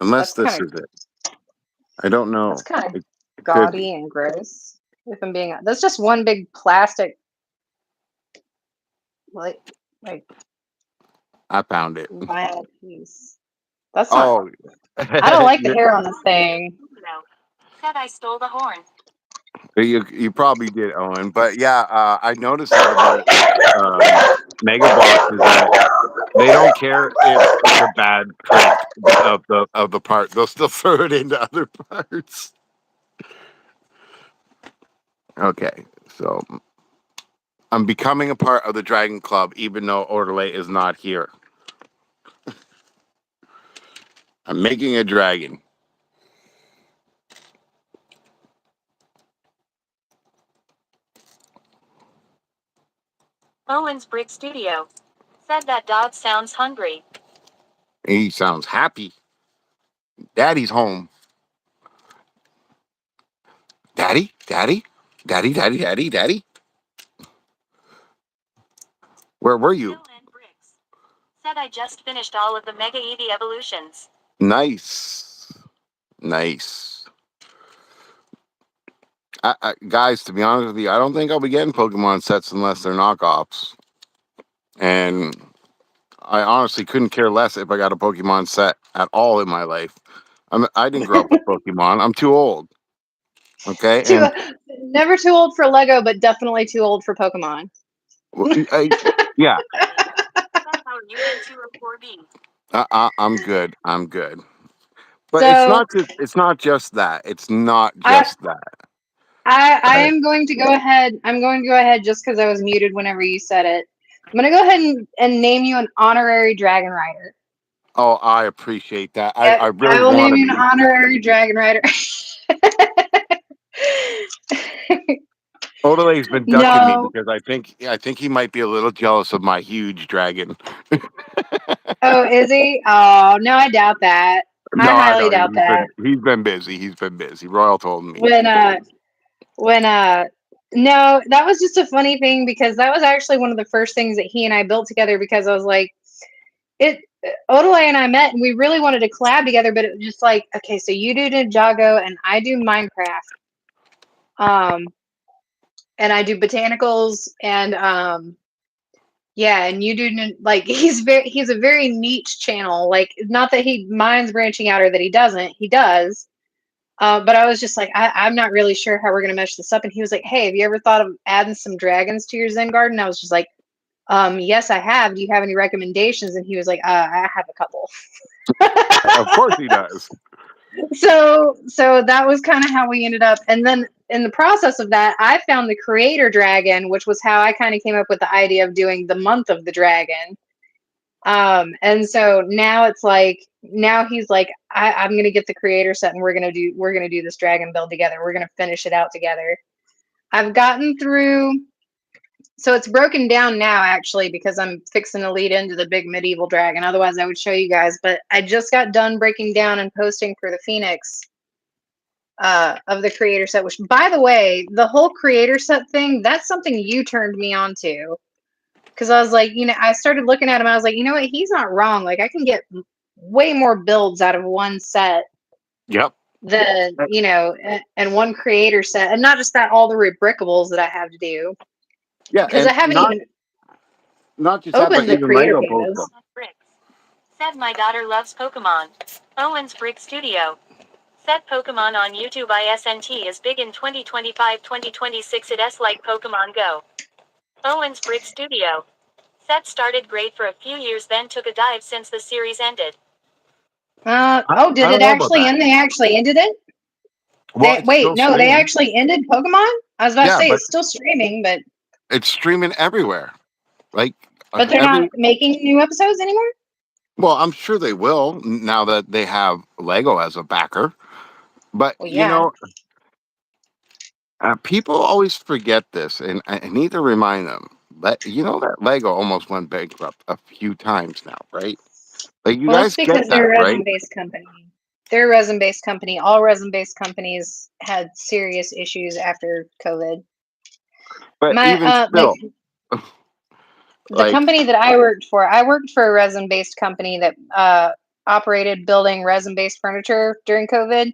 Unless that's this kind is it. I don't that's know. kind of It could be. gaudy and gross. If I'm being, that's just one big plastic, like like I found it. vinyl piece. That's not. Oh, I don't like the yeah, hair on this thing. No. Said I stole the horn. you probably did, Owen. But yeah, I noticed that about mega boxes, that they don't care if it's a bad print of the part. They'll still throw it into other parts. Okay, so I'm becoming a part of the Dragon Club, even though Orderlay is not here. I'm making a dragon. Owen's Brick Studio. Said that dog sounds hungry. He sounds happy. Daddy's home. Daddy, daddy, daddy, daddy, daddy, daddy. Where were you? Bill and Bricks. Said I just finished all of the Mega Eevee evolutions. Nice, nice. Guys, to be honest with you, I don't think I'll be getting Pokemon sets unless they're knockoffs. And I honestly couldn't care less if I got a Pokemon set at all in my life. I didn't grow up with Pokemon. I'm too old. Okay, Too and never too old for Lego, but definitely too old for Pokemon. yeah, Said how are you in 204B? I'm good. I'm good. But So it's not just that. It's not I just that. I Right? am going to go ahead. I'm going to go ahead just because I was muted whenever you said it. I'm gonna go ahead and name you an honorary Dragon Rider. Oh, I appreciate that. Yep, I I really will want name to you an be. honorary Dragon Rider. Odalay's been ducking me No. because I think he might be a little jealous of my huge dragon. Oh, is he? Oh, no, I doubt that. I No, I highly know doubt that. he's been busy. He's been busy. Royal told me. When when no, that was just a funny thing because that was actually one of the first things that he and I built together, because I was like, it Odelay and I met and we really wanted to collab together, but it was just like, okay, so you do Ninjago and I do Minecraft. And I do botanicals, and Yeah, and you do like he's a very niche channel. Like, not that he minds branching out or that he doesn't. He does. But I was just like, I'm not really sure how we're gonna mesh this up. And he was like, hey, have you ever thought of adding some dragons to your Zen garden? I was just like, yes, I have. Do you have any recommendations? And he was like, I have a couple. Of course he does. So that was kind of how we ended up. And then in the process of that, I found the creator dragon, which was how I kind of came up with the idea of doing the month of the dragon. And so now it's like, now he's like, I'm gonna get the creator set and we're gonna do this dragon build together. We're gonna finish it out together. I've gotten through, so it's broken down now actually because I'm fixing to lead into the big medieval dragon. Otherwise I would show you guys, but I just got done breaking down and posting for the Phoenix of the creator set, which, by the way, the whole creator set thing, that's something you turned me on to. Because I was like, I started looking at him. I was like, you know what? He's not wrong. Like, I can get way more builds out of one set Yep. than, and one creator set. And not just that, all the rebrickables that I have to do. Yeah, Because and I haven't even not just that, but opened the even creator Lego canvas. posts them. Bricks. Said my daughter loves Pokemon. Owen's Brick Studio. Said Pokemon on YouTube ISNT is big in 2025-2026. It's like Pokemon Go. Owen's Brick Studio. Said started great for a few years, then took a dive since the series ended. Did I it don't know about actually that. end? They actually ended it? Well, it's Wait, still no, they streaming. actually ended Pokemon? I was about to Yeah, say but it's still streaming, but it's streaming everywhere. Like they're not making new episodes anymore? well, I'm sure they will now that they have Lego as a backer. But Well, yeah. people always forget this, and I need to remind them. That that Lego almost went bankrupt a few times now, right? Like you Well, it's guys get because that, they're a right? resin-based company. They're a resin-based company. All resin-based companies had serious issues after COVID. But My even still, the like company that I worked for a resin-based company that operated building resin-based furniture during COVID.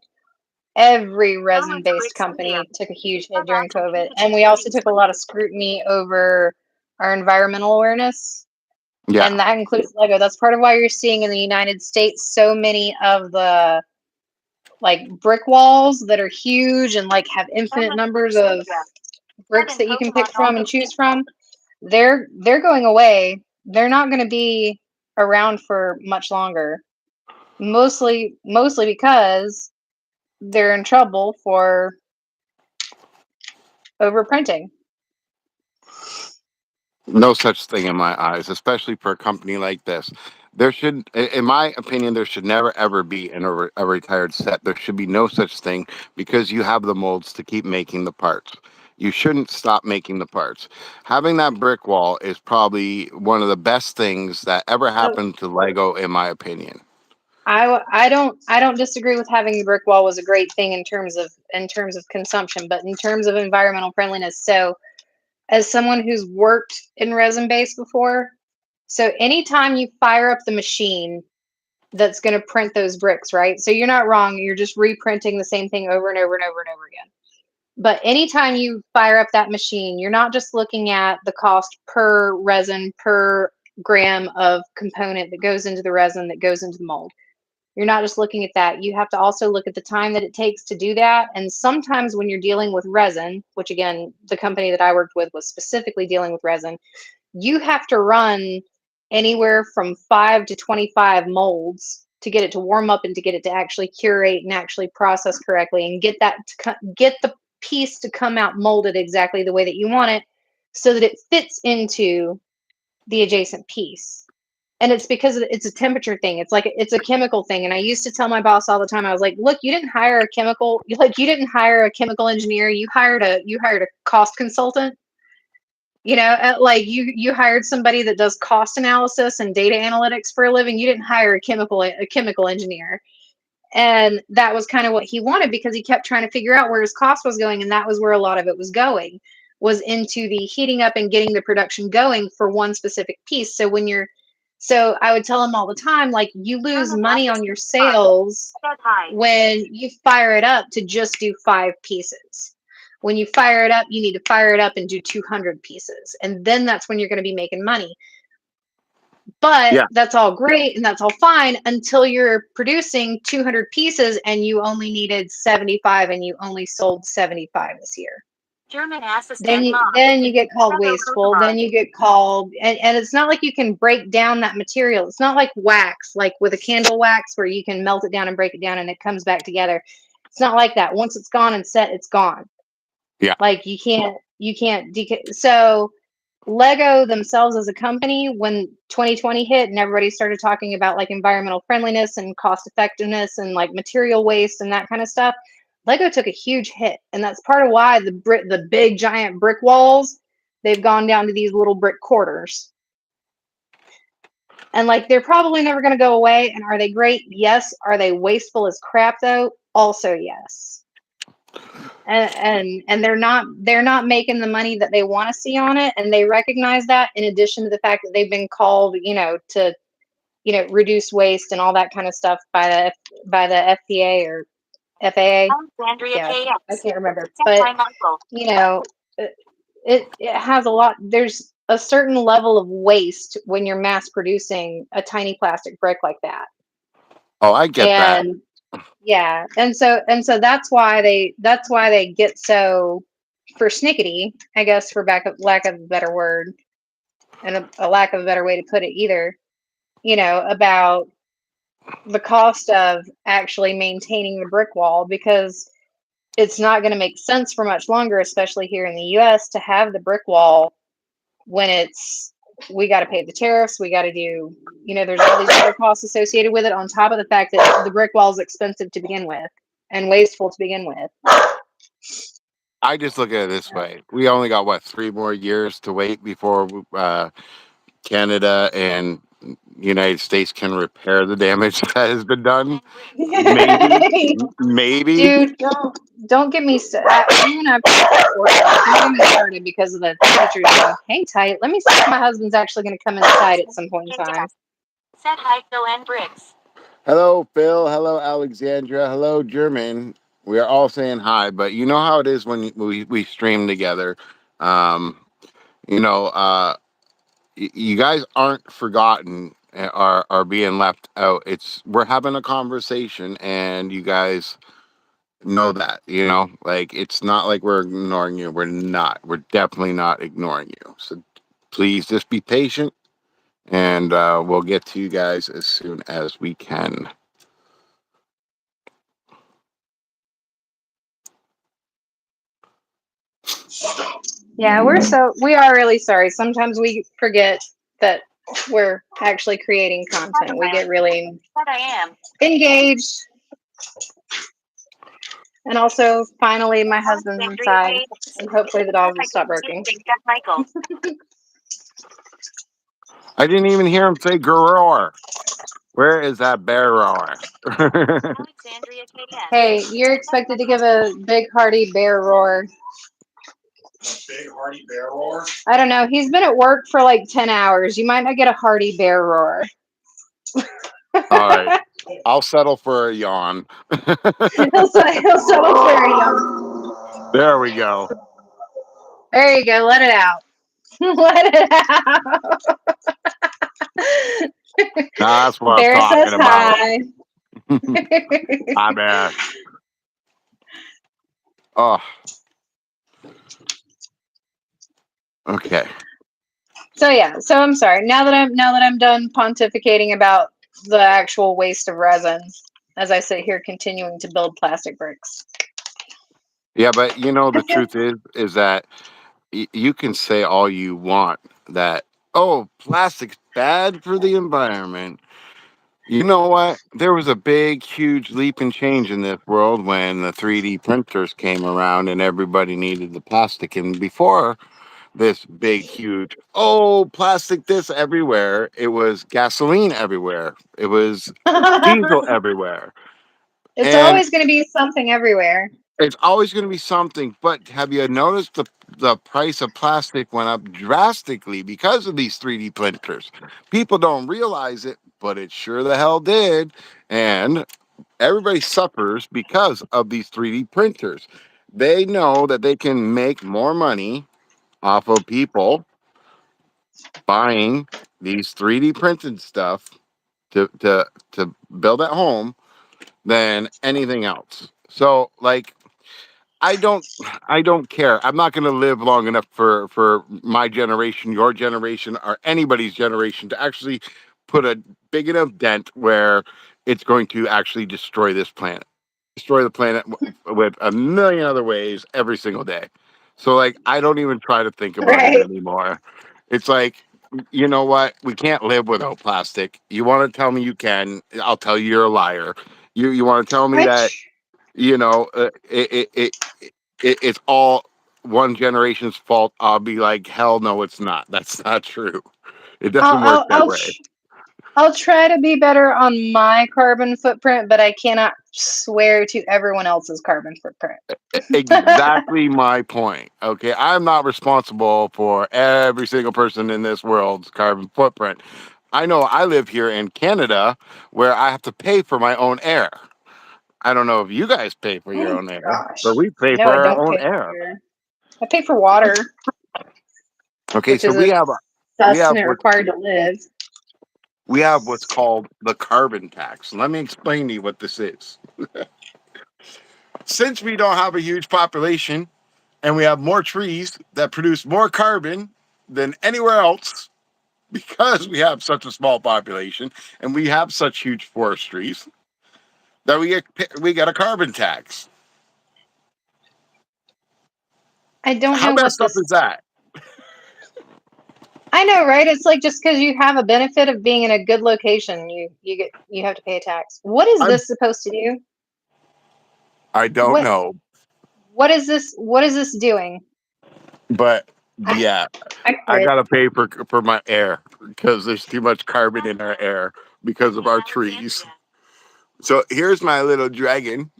Every resin-based company took a huge hit during COVID, and we also took a lot of scrutiny over our environmental awareness. yeah, And that includes Lego. That's part of why you're seeing in the United States so many of the like brick walls that are huge and like have infinite numbers of bricks that you can pick from and choose from. They're going away. They're not going to be around for much longer. Mostly because they're in trouble for overprinting. no such thing in my eyes, especially for a company like this. There should, in my opinion, there should never ever be a retired set. There should be no such thing because you have the molds to keep making the parts. You shouldn't stop making the parts. Having that brick wall is probably one of the best things that ever happened to Lego, in my opinion. I don't disagree with having the brick wall was a great thing in terms of consumption, but in terms of environmental friendliness. So as someone who's worked in resin base before, so anytime you fire up the machine that's going to print those bricks, right? So you're not wrong. You're just reprinting the same thing over and over and over and over again. But anytime you fire up that machine, you're not just looking at the cost per resin, per gram of component that goes into the resin, that goes into the mold. You're not just looking at that. You have to also look at the time that it takes to do that. And sometimes when you're dealing with resin, which again, the company that I worked with was specifically dealing with resin, you have to run anywhere from 5 to 25 molds to get it to warm up and to get it to actually curate and actually process correctly and get the piece to come out molded exactly the way that you want it so that it fits into the adjacent piece. And it's because it's a temperature thing. It's like it's a chemical thing. And I used to tell my boss all the time, I was like, look, you didn't hire a chemical engineer. You hired a cost consultant. Like you hired somebody that does cost analysis and data analytics for a living. You didn't hire a chemical engineer. And that was kind of what he wanted because he kept trying to figure out where his cost was going. And that was where a lot of it was going, was into the heating up and getting the production going for one specific piece. So I would tell him all the time, like, you lose money on your sales when you fire it up to just do 5 pieces. When you fire it up, you need to fire it up and do 200 pieces. And then that's when you're going to be making money. But Yeah. that's all great and that's all fine until you're producing 200 pieces and you only needed 75 and you only sold 75 this year. German assistant Then you get called wasteful. Then you get called, and it's not like you can break down that material. It's not like wax, like with a candle wax where you can melt it down and break it down and it comes back together. It's not like that. Once it's gone and set, it's gone. Yeah. Like you can't so Lego themselves as a company, when 2020 hit and everybody started talking about like environmental friendliness and cost effectiveness and like material waste and that kind of stuff, Lego took a huge hit. And that's part of why the big giant brick walls, they've gone down to these little brick quarters. And like they're probably never going to go away. And are they great? Yes. Are they wasteful as crap though? Also yes. And they're not making the money that they want to see on it, and they recognize that, in addition to the fact that they've been called, to reduce waste and all that kind of stuff by the FPA or FAA. Yeah, I can't remember, but it has a lot. There's a certain level of waste when you're mass producing a tiny plastic brick like that. Oh, I get that. Yeah, and so that's why they get so persnickety, I guess, for lack of a better word, and a lack of a better way to put it either, about the cost of actually maintaining the brick wall, because it's not going to make sense for much longer, especially here in the US, to have the brick wall when we got to pay the tariffs, we got to do, there's all these other costs associated with it, on top of the fact that the brick wall is expensive to begin with and wasteful to begin with. I just look at it this way. We only got, 3 more years to wait before Canada and United States can repair the damage that has been done. Maybe. Dude, don't get me started. Don't get me started because of the teachers. Hang tight. Let me see if my husband's actually going to come inside at some point in time. Said hi, Phil and Bricks. Hello, Phil. Hello, Alexandra. Hello, German. We are all saying hi, but you know how it is when we stream together. You guys aren't forgotten or are being left out. We're having a conversation, and you guys know that. Like, it's not like we're ignoring you. We're not. We're definitely not ignoring you. So please just be patient, and we'll get to you guys as soon as we can. Yeah, we are really sorry. Sometimes we forget that we're actually creating content. We get really engaged. And also, finally, my husband's inside, and hopefully the dogs will stop barking. I didn't even hear him say "grower." Where is that bear roar? Hey, you're expected to give a big hearty bear roar. Big hearty bear roar? I don't know. He's been at work for like 10 hours. You might not get a hearty bear roar. All right. I'll settle for a yawn. He'll settle for a yawn. There we go. There you go. Let it out. Let it out. That's what Bear I'm says talking about. Hi. Hi, Bear. Oh. Okay. So yeah. So I'm sorry. Now that I'm done pontificating about the actual waste of resin, as I sit here continuing to build plastic bricks. Yeah, but the truth is that you can say all you want that, oh, plastic's bad for the environment. You know what? There was a big, huge leap and change in this world when the 3D printers came around and everybody needed the plastic. And before this big, huge, plastic this everywhere, it was gasoline everywhere. It was diesel everywhere. It's And always going to be something everywhere. it's always going to be something. But have you noticed the price of plastic went up drastically because of these 3D printers? People don't realize it, but it sure the hell did. And everybody suffers because of these 3D printers. They know that they can make more money off of people buying these 3D printed stuff to build at home than anything else. So like I don't care. I'm not going to live long enough for my generation, your generation, or anybody's generation to actually put a big enough dent where it's going to actually destroy this planet. Destroy the planet with a million other ways every single day. So like I don't even try to think about it Right. anymore. It's like, you know what? We can't live without plastic. You want to tell me you can? I'll tell you you're a liar. You want to tell me that Which it's all one generation's fault. I'll be like, hell no, it's not. That's not true. It I'll doesn't work I'll that I'll, way. tr- I'll try to be better on my carbon footprint, but I cannot swear to everyone else's carbon footprint. Exactly my point. Okay, I'm not responsible for every single person in this world's carbon footprint. I know I live here in Canada where I have to pay for my own air. I don't know if you guys pay for your Oh own air, but gosh. we pay No, for I our don't own pay air. for air. I pay for water, Okay, which so is a we have sustenance what required to live. we have what's called the carbon tax. Let me explain to you what this is. Since we don't have a huge population and we have more trees that produce more carbon than anywhere else, because we have such a small population and we have such huge forestries, that we get a carbon tax. I don't How know what messed up this. is that? I know, right? It's like just because you have a benefit of being in a good location, you have to pay a tax. What is I'm this supposed to do? I don't What know, what is this? What is this doing? but I yeah, I I quit. gotta pay for my air because there's too much carbon in our air because of Hey, our trees. Alexandria. So here's my little dragon.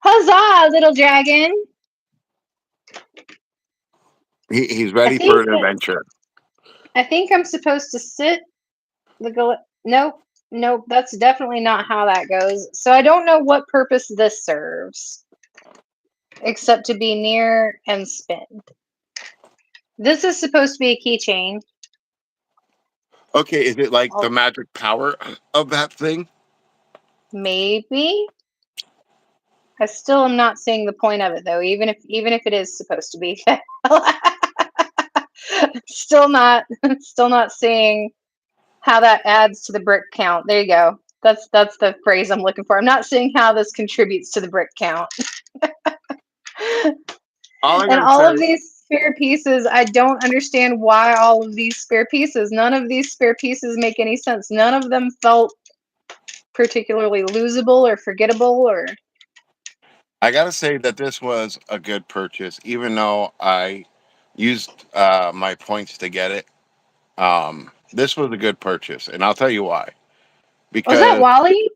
Huzzah, little dragon! He's I ready for think an that adventure. I think I'm supposed to sit the go. Nope, nope. That's definitely not how that goes. So I don't know what purpose this serves, except to be near and spin. This is supposed to be a keychain. Okay, is it like the Oh, magic power of that thing? maybe. I still am not seeing the point of it though, even if it is supposed to be. still not still not seeing how that adds to the brick count. There you go. That's the phrase I'm looking for. I'm not seeing how this contributes to the brick count. All I And gotta all say, of these spare pieces, I don't understand why all of these spare pieces. None of these spare pieces make any sense. None of them felt particularly losable or forgettable or I gotta say that this was a good purchase, even though I used my points to get it. This was a good purchase, and I'll tell you why. was that Because Wally?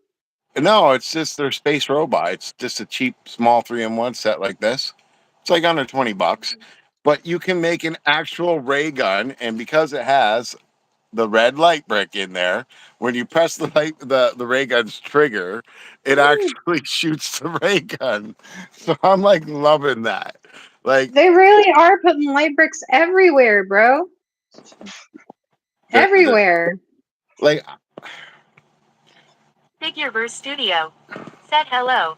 no, it's just their space robot. It's just a cheap, small 3-in-1 set like this. It's like under $20, but you can make an actual ray gun, and because it has the red light brick in there, when you press the ray gun's trigger, it Mm, actually shoots the ray gun. So I'm like loving that. Like they really are putting light bricks everywhere, bro. the Everywhere. like Figureverse Studio. Said hello.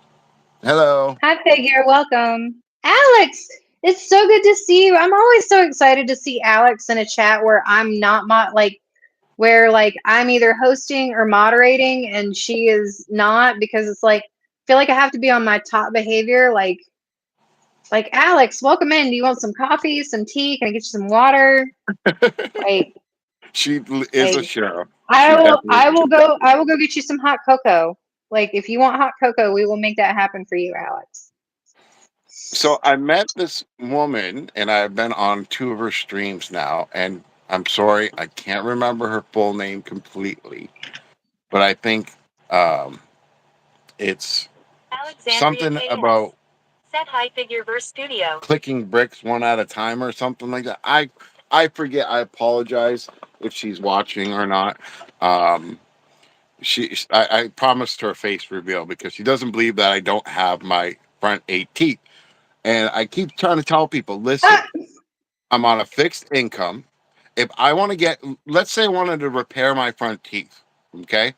hello. Hi, Figure. Welcome. Alex, it's so good to see you. I'm always so excited to see Alex in a chat where I'm not where like I'm either hosting or moderating and she is not because it's like I feel like I have to be on my top behavior. Like Alex, welcome in. Do you want some coffee, some tea? Can I get you some water? Like She is a like sheriff. I She will definitely I is. will go I will go get you some hot cocoa. Like if you want hot cocoa, we will make that happen for you, Alex. So I met this woman, and I've been on 2 of her streams now, and I'm sorry I can't remember her full name completely, but I think um, it's Alexandria something KS. about Said hi Figureverse Studio. clicking bricks one at a time or something like that. I forget. I apologize if she's watching or not. Um, I promised her a face reveal because she doesn't believe that I don't have my front 8 teeth. And I keep trying to tell people, listen, I'm on a fixed income. If I want to get, let's say I wanted to repair my front teeth, okay?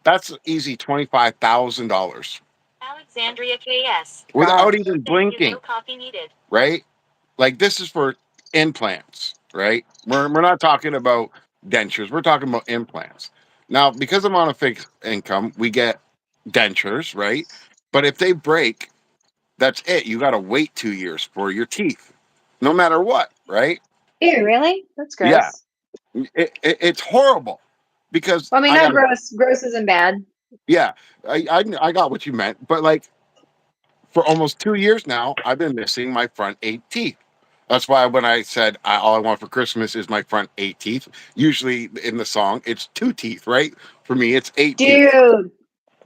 That's easy $25,000 Alexandria KS. without even Thank you. blinking, No coffee needed. right? Like this is for implants, right? We're not talking about dentures. We're talking about implants. Now, because I'm on a fixed income, we get dentures, right? But if they break, that's it. You got to wait 2 years for your teeth, no matter what, right? Ew, really? That's Yeah, gross. it's horrible because Well, I mean, I not got, gross. Gross isn't bad. yeah, I got what you meant, but like for almost 2 years now, I've been missing my front 8 teeth. That's why when I said all I want for Christmas is my front 8 teeth, usually in the song it's 2 teeth, right? For me, it's 8 teeth. Dude,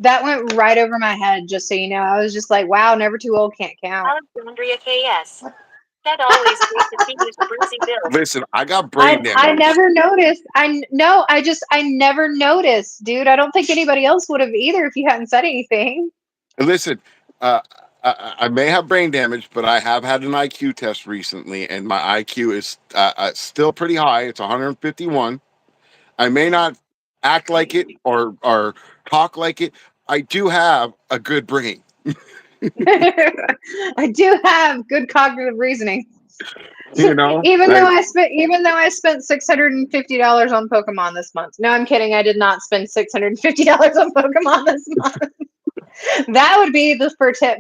that went right over my head, just so you know. I was just like, wow, never too old, can't count. Alexandria KS. That always great to see you, BreeziBuilds. Listen, I got brain damage. I never noticed. I never noticed, dude. I don't think anybody else would have either if you hadn't said anything. Listen, uh, I may have brain damage, but I have had an IQ test recently, and my IQ is still pretty high. It's 151. I may not act like it or talk like it. I do have a good brain. I do have good cognitive reasoning. You know, even though I spent $650 on Pokemon this month. No, I'm kidding. I did not spend $650 on Pokemon this month. That would be the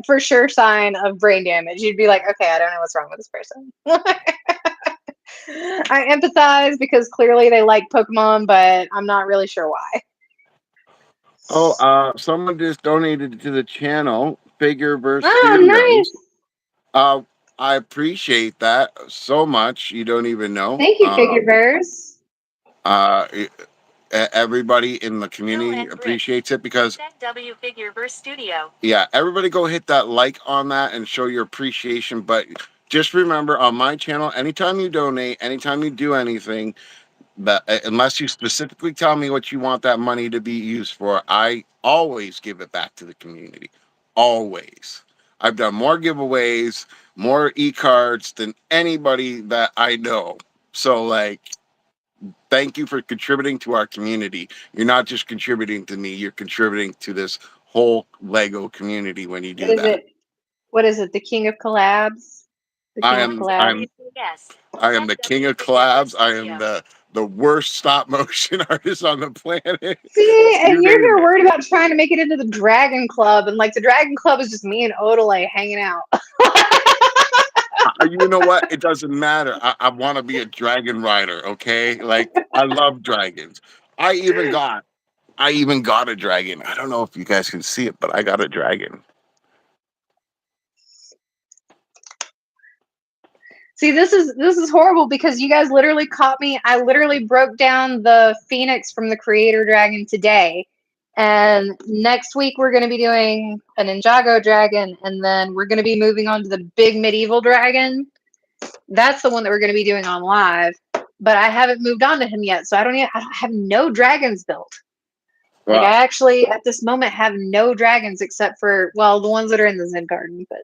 for sure sign of brain damage. You'd be like, okay, I don't know what's wrong with this person. I empathize because clearly they like Pokemon, but I'm not really sure why. Oh, someone just donated to the channel, Figureverse Oh, Studios. nice. I appreciate that so much. You don't even know. Thank you, Figureverse. Everybody in the community and appreciates it because That W Figureverse Studio. yeah, everybody go hit that like on that and show your appreciation. But just remember, on my channel, anytime you donate, anytime you do anything, that unless you specifically tell me what you want that money to be used for, I always give it back to the community. Always. I've done more giveaways, more e-cards than anybody that I know. So like, thank you for contributing to our community. You're not just contributing to me, you're contributing to this whole Lego community when you do that. What is it? The King of Collabs? The King of Collabs? I am the king of collabs. I am the worst stop motion artist on the planet. See, and you're here worried about trying to make it into the Dragon Club, and like the Dragon Club is just me and Odelay hanging out. You know what? It doesn't matter. I want to be a dragon rider. Okay, like I love dragons. I even got a dragon. I don't know if you guys can see it, but I got a dragon. See, this is horrible because you guys literally caught me. I literally broke down the Phoenix from the Creator Dragon today. And next week we're going to be doing a Ninjago dragon, and then we're going to be moving on to the big medieval dragon. That's the one that we're going to be doing on live. But I haven't moved on to him yet, so I have no dragons built. Like I actually at this moment have no dragons except for the ones that are in the Zen Garden, but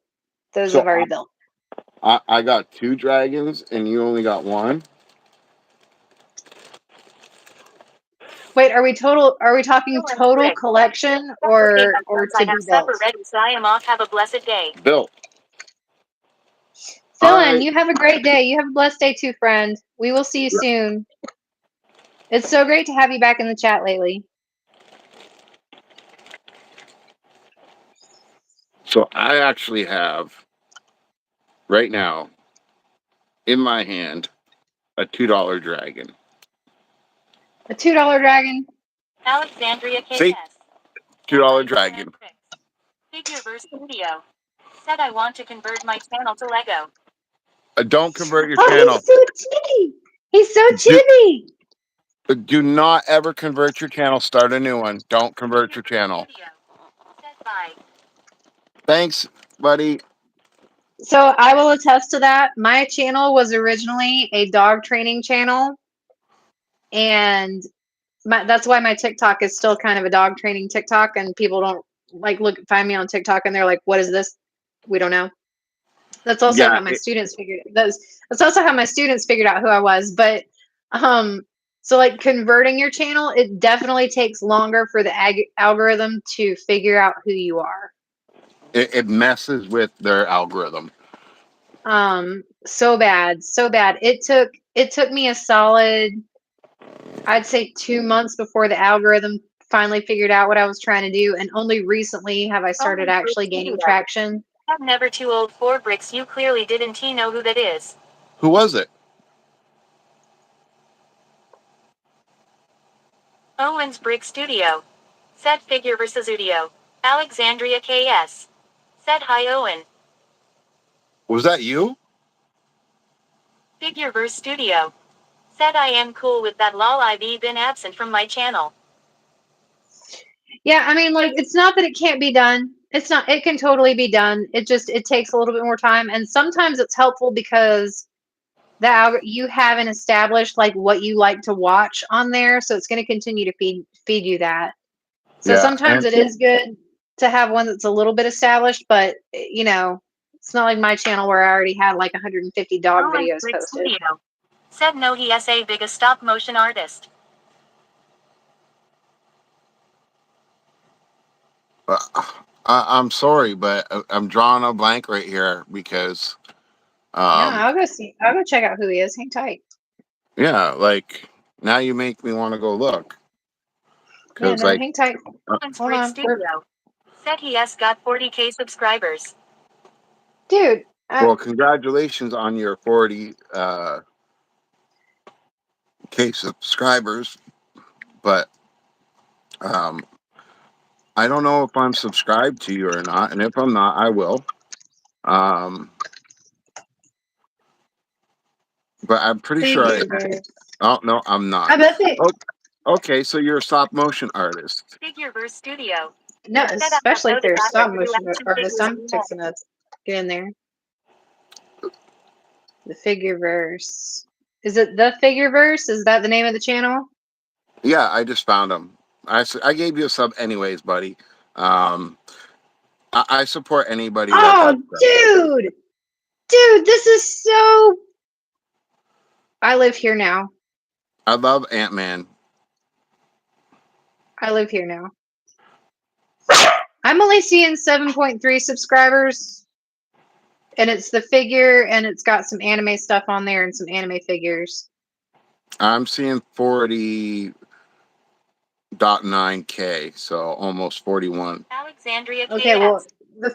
those I've already built. I got 2 dragons, and you only got 1. Wait, are we talking total collection or to be built? Ready, so I am off. Have a blessed day. Built. Philin, you have a great day. You have a blessed day too, friend. We will see you soon. It's so great to have you back in the chat lately. So I actually have right now in my hand a $2 dragon. A $2 dragon. Alexandria KS. See? $2 dragon. Figureverse Studio. Said I want to convert my channel to Lego. Don't convert your channel. He's so chibi. He's so chibi. Do not ever convert your channel. Start a new one. Don't convert your channel. Thanks, buddy. So I will attest to that. My channel was originally a dog training channel, and that's why my TikTok is still kind of a dog training TikTok, and people don't find me on TikTok and they're like, what is this? We don't know. That's also Yeah, how my students figured that's also how my students figured out who I was. But so like converting your channel, it definitely takes longer for the algorithm to figure out who you are. it messes with their algorithm. So bad, so bad. It took me a solid, I'd say 2 months before the algorithm finally figured out what I was trying to do, and only recently have I started actually gaining traction. Never2old4bricks, you clearly didn't know who that is. Who was it? Owen's Brick Studio. Said Figureverse Studio. Alexandria KS. Said hi Owen. Was that you? Figureverse Studio. Said I am cool with that lol, I've been absent from my channel. Yeah, I mean, like, it's not that it can't be done. It's not, it can totally be done. It just, it takes a little bit more time. And sometimes it's helpful because you haven't established like what you like to watch on there. So it's going to continue to feed you that. So Yeah, sometimes and it is good to have one that's a little bit established, but you know, it's not like my channel where I already had like 150 dog Owen's videos Brick posted. Studio. Said no, he is a biggest stop motion artist. I'm sorry, but I'm drawing a blank right here because, Yeah, I'll go see. I'll go check out who he is. Hang tight. yeah, like now you make me want to go look. Yeah, Because no, like, hang tight. Owen's Hold Brick on. Studio. Said he has got 40K subscribers. Dude, well, congratulations on your 40 K subscribers, but I don't know if I'm subscribed to you or not, and if I'm not, I will. But I'm pretty sure I. Oh no, I'm not. I bet they. Oh, okay, so you're a stop motion artist. Figureverse Studio. No, Said I especially if uploaded they're that stop to do motion action artists. figures I'm in fixing to get in there. The Figureverse. Is it the Figureverse? Is that the name of the channel? Yeah, I just found them. I gave you a sub anyways, buddy. I support anybody that Oh, does that. dude, this is so. I live here now. I love Ant-Man. I live here now. I'm only seeing 7.3 subscribers, and it's the figure, and it's got some anime stuff on there and some anime figures. I'm seeing 40.9K, so almost 41. Alexandria KS. Okay, well, the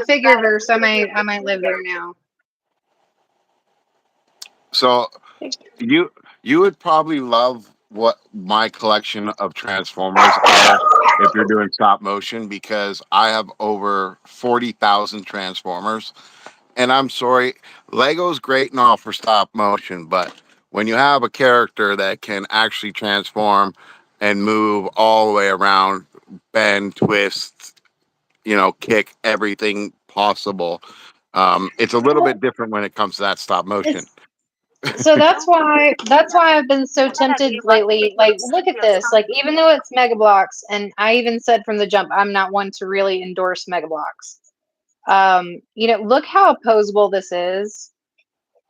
Figureverse, I might live there now. So you would probably love what my collection of Transformers are if you're doing stop motion, because I have over 40,000 Transformers. And I'm sorry, Lego's great and all for stop motion, but when you have a character that can actually transform and move all the way around, bend, twist, kick everything possible, it's a little bit different when it comes to that stop motion. So that's why I've been so tempted lately. Like, look at this. Like, even though it's Mega Bloks, and I even said from the jump, I'm not one to really endorse Mega Bloks. Look how opposable this is.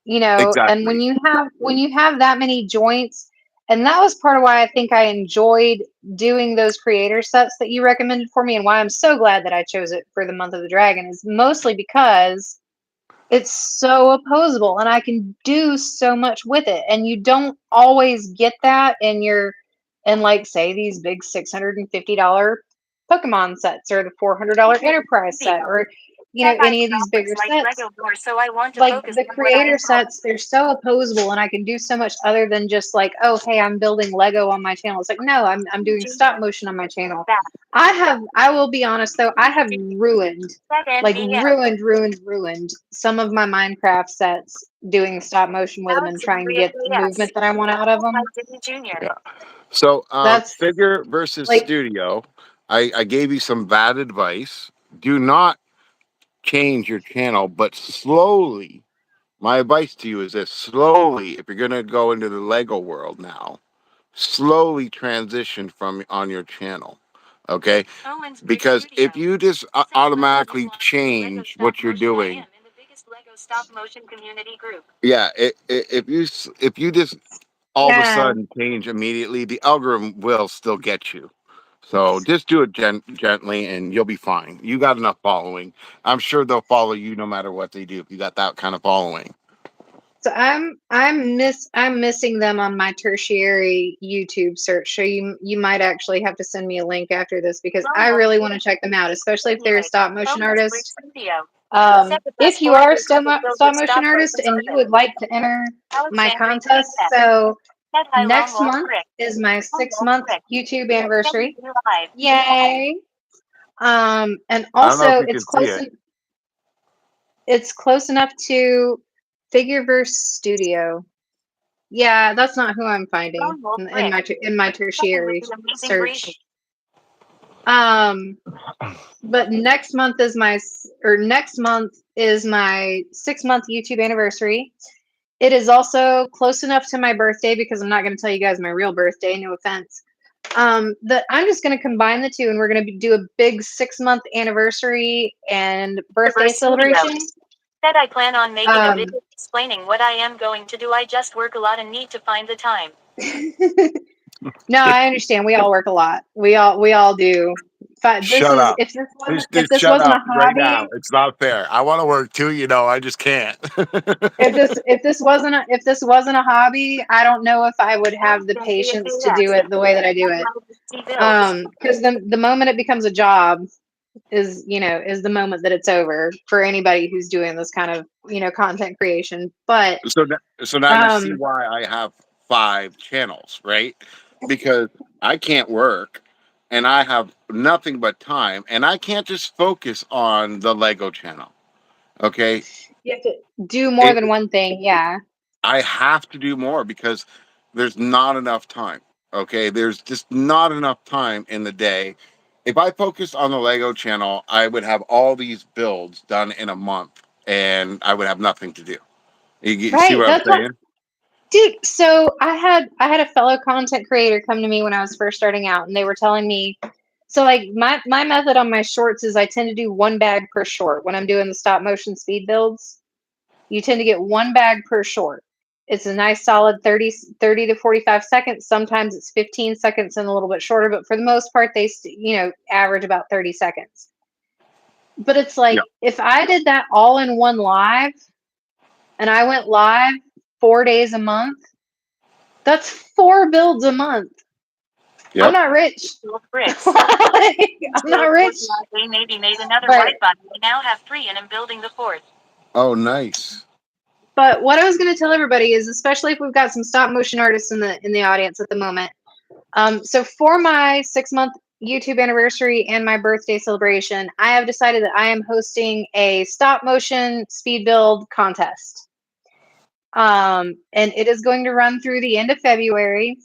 And when Exactly. you have that many joints, and that was part of why I think I enjoyed doing those creator sets that you recommended for me, and why I'm so glad that I chose it for the month of the dragon, is mostly because it's so opposable and I can do so much with it. And you don't always get that in like say these big $650 Pokemon sets, or the $400 Enterprise set, or any of these bigger sets. So I want to Like focus the on what I creator sets, they're so opposable, and I can do so much other than just like, oh hey, I'm building Lego on my channel. It's like, no, I'm doing stop motion on my channel. I will be honest though, I have ruined some of my Minecraft sets doing stop motion with them and trying to get the movement that I want out of them. Yeah. So That's figure versus like, studio, I gave you some bad advice. Do not change your channel, but slowly. My advice to you is this: slowly, if you're going to go into the Lego world now, slowly transition from on your channel. Okay, Owen's Brick because if Studio. you just Set automatically Lego change stop what you're motion. I doing, am in the biggest Lego stop motion community group. yeah, if you just all of a Yeah. sudden change immediately, the algorithm will still get you. So just do it gently, and you'll be fine. You got enough following. I'm sure they'll follow you no matter what they do if you got that kind of following. So I'm missing them on my tertiary YouTube search. So you might actually have to send me a link after this because I really want to check them out, especially if they're a stop motion Owen's Brick artist. Studio. Set the If best you board are a bricks to build stop with motion stop artist motions and you artist. would like to enter my Alexandria contest, Tech. so Set high low next mold month brick. is my Mold 6-month brick. YouTube anniversary. Live. Yay! And I don't know if also you can see it. it's close enough to Figureverse Studio. Yeah, that's not who I'm finding Mold in my tertiary amazing search. breezy. But next month is my 6-month YouTube anniversary. It is also close enough to my birthday because I'm not going to tell you guys my real birthday. No offense. That I'm just going to combine the two, and we're going to do a big 6-month anniversary and birthday celebration. Said I plan on making a video explaining what I am going to do. I just work a lot and need to find the time. No, I understand. We all work a lot. We all do. But Shut up. if this Shut wasn't a up right hobby, now. It's not fair. I want to work too, I just can't. if this wasn't a hobby, I don't know if I would have the patience to do it the way that I do it. Because the moment it becomes a job is the moment that it's over for anybody who's doing this kind of content creation. But So now you see why I have 5 channels, right? Because I can't work and I have nothing but time, and I can't just focus on the Lego channel. Okay? you have to do more than one thing. Yeah. I have to do more because there's not enough time. Okay? There's just not enough time in the day. If I focused on the Lego channel, I would have all these builds done in a month and I would have nothing to do. You see what I'm saying? Dude, so I had a fellow content creator come to me when I was first starting out, and they were telling me, so like my method on my shorts is I tend to do 1 bag per short when I'm doing the stop motion speed builds. You tend to get 1 bag per short. It's a nice solid 30 to 45 seconds. Sometimes it's 15 seconds and a little bit shorter, but for the most part, they average about 30 seconds. But it's like, if I did that all in one live, and I went live 4 days a month, that's 4 builds a month. Yep. I'm not rich. I'm not rich. They maybe made another white button. We now have 3 and I'm building the 4th. Oh, nice. But what I was going to tell everybody is, especially if we've got some stop motion artists in the audience at the moment. So for my 6-month YouTube anniversary and my birthday celebration, I have decided that I am hosting a stop motion speed build contest. And it is going to run through the end of February.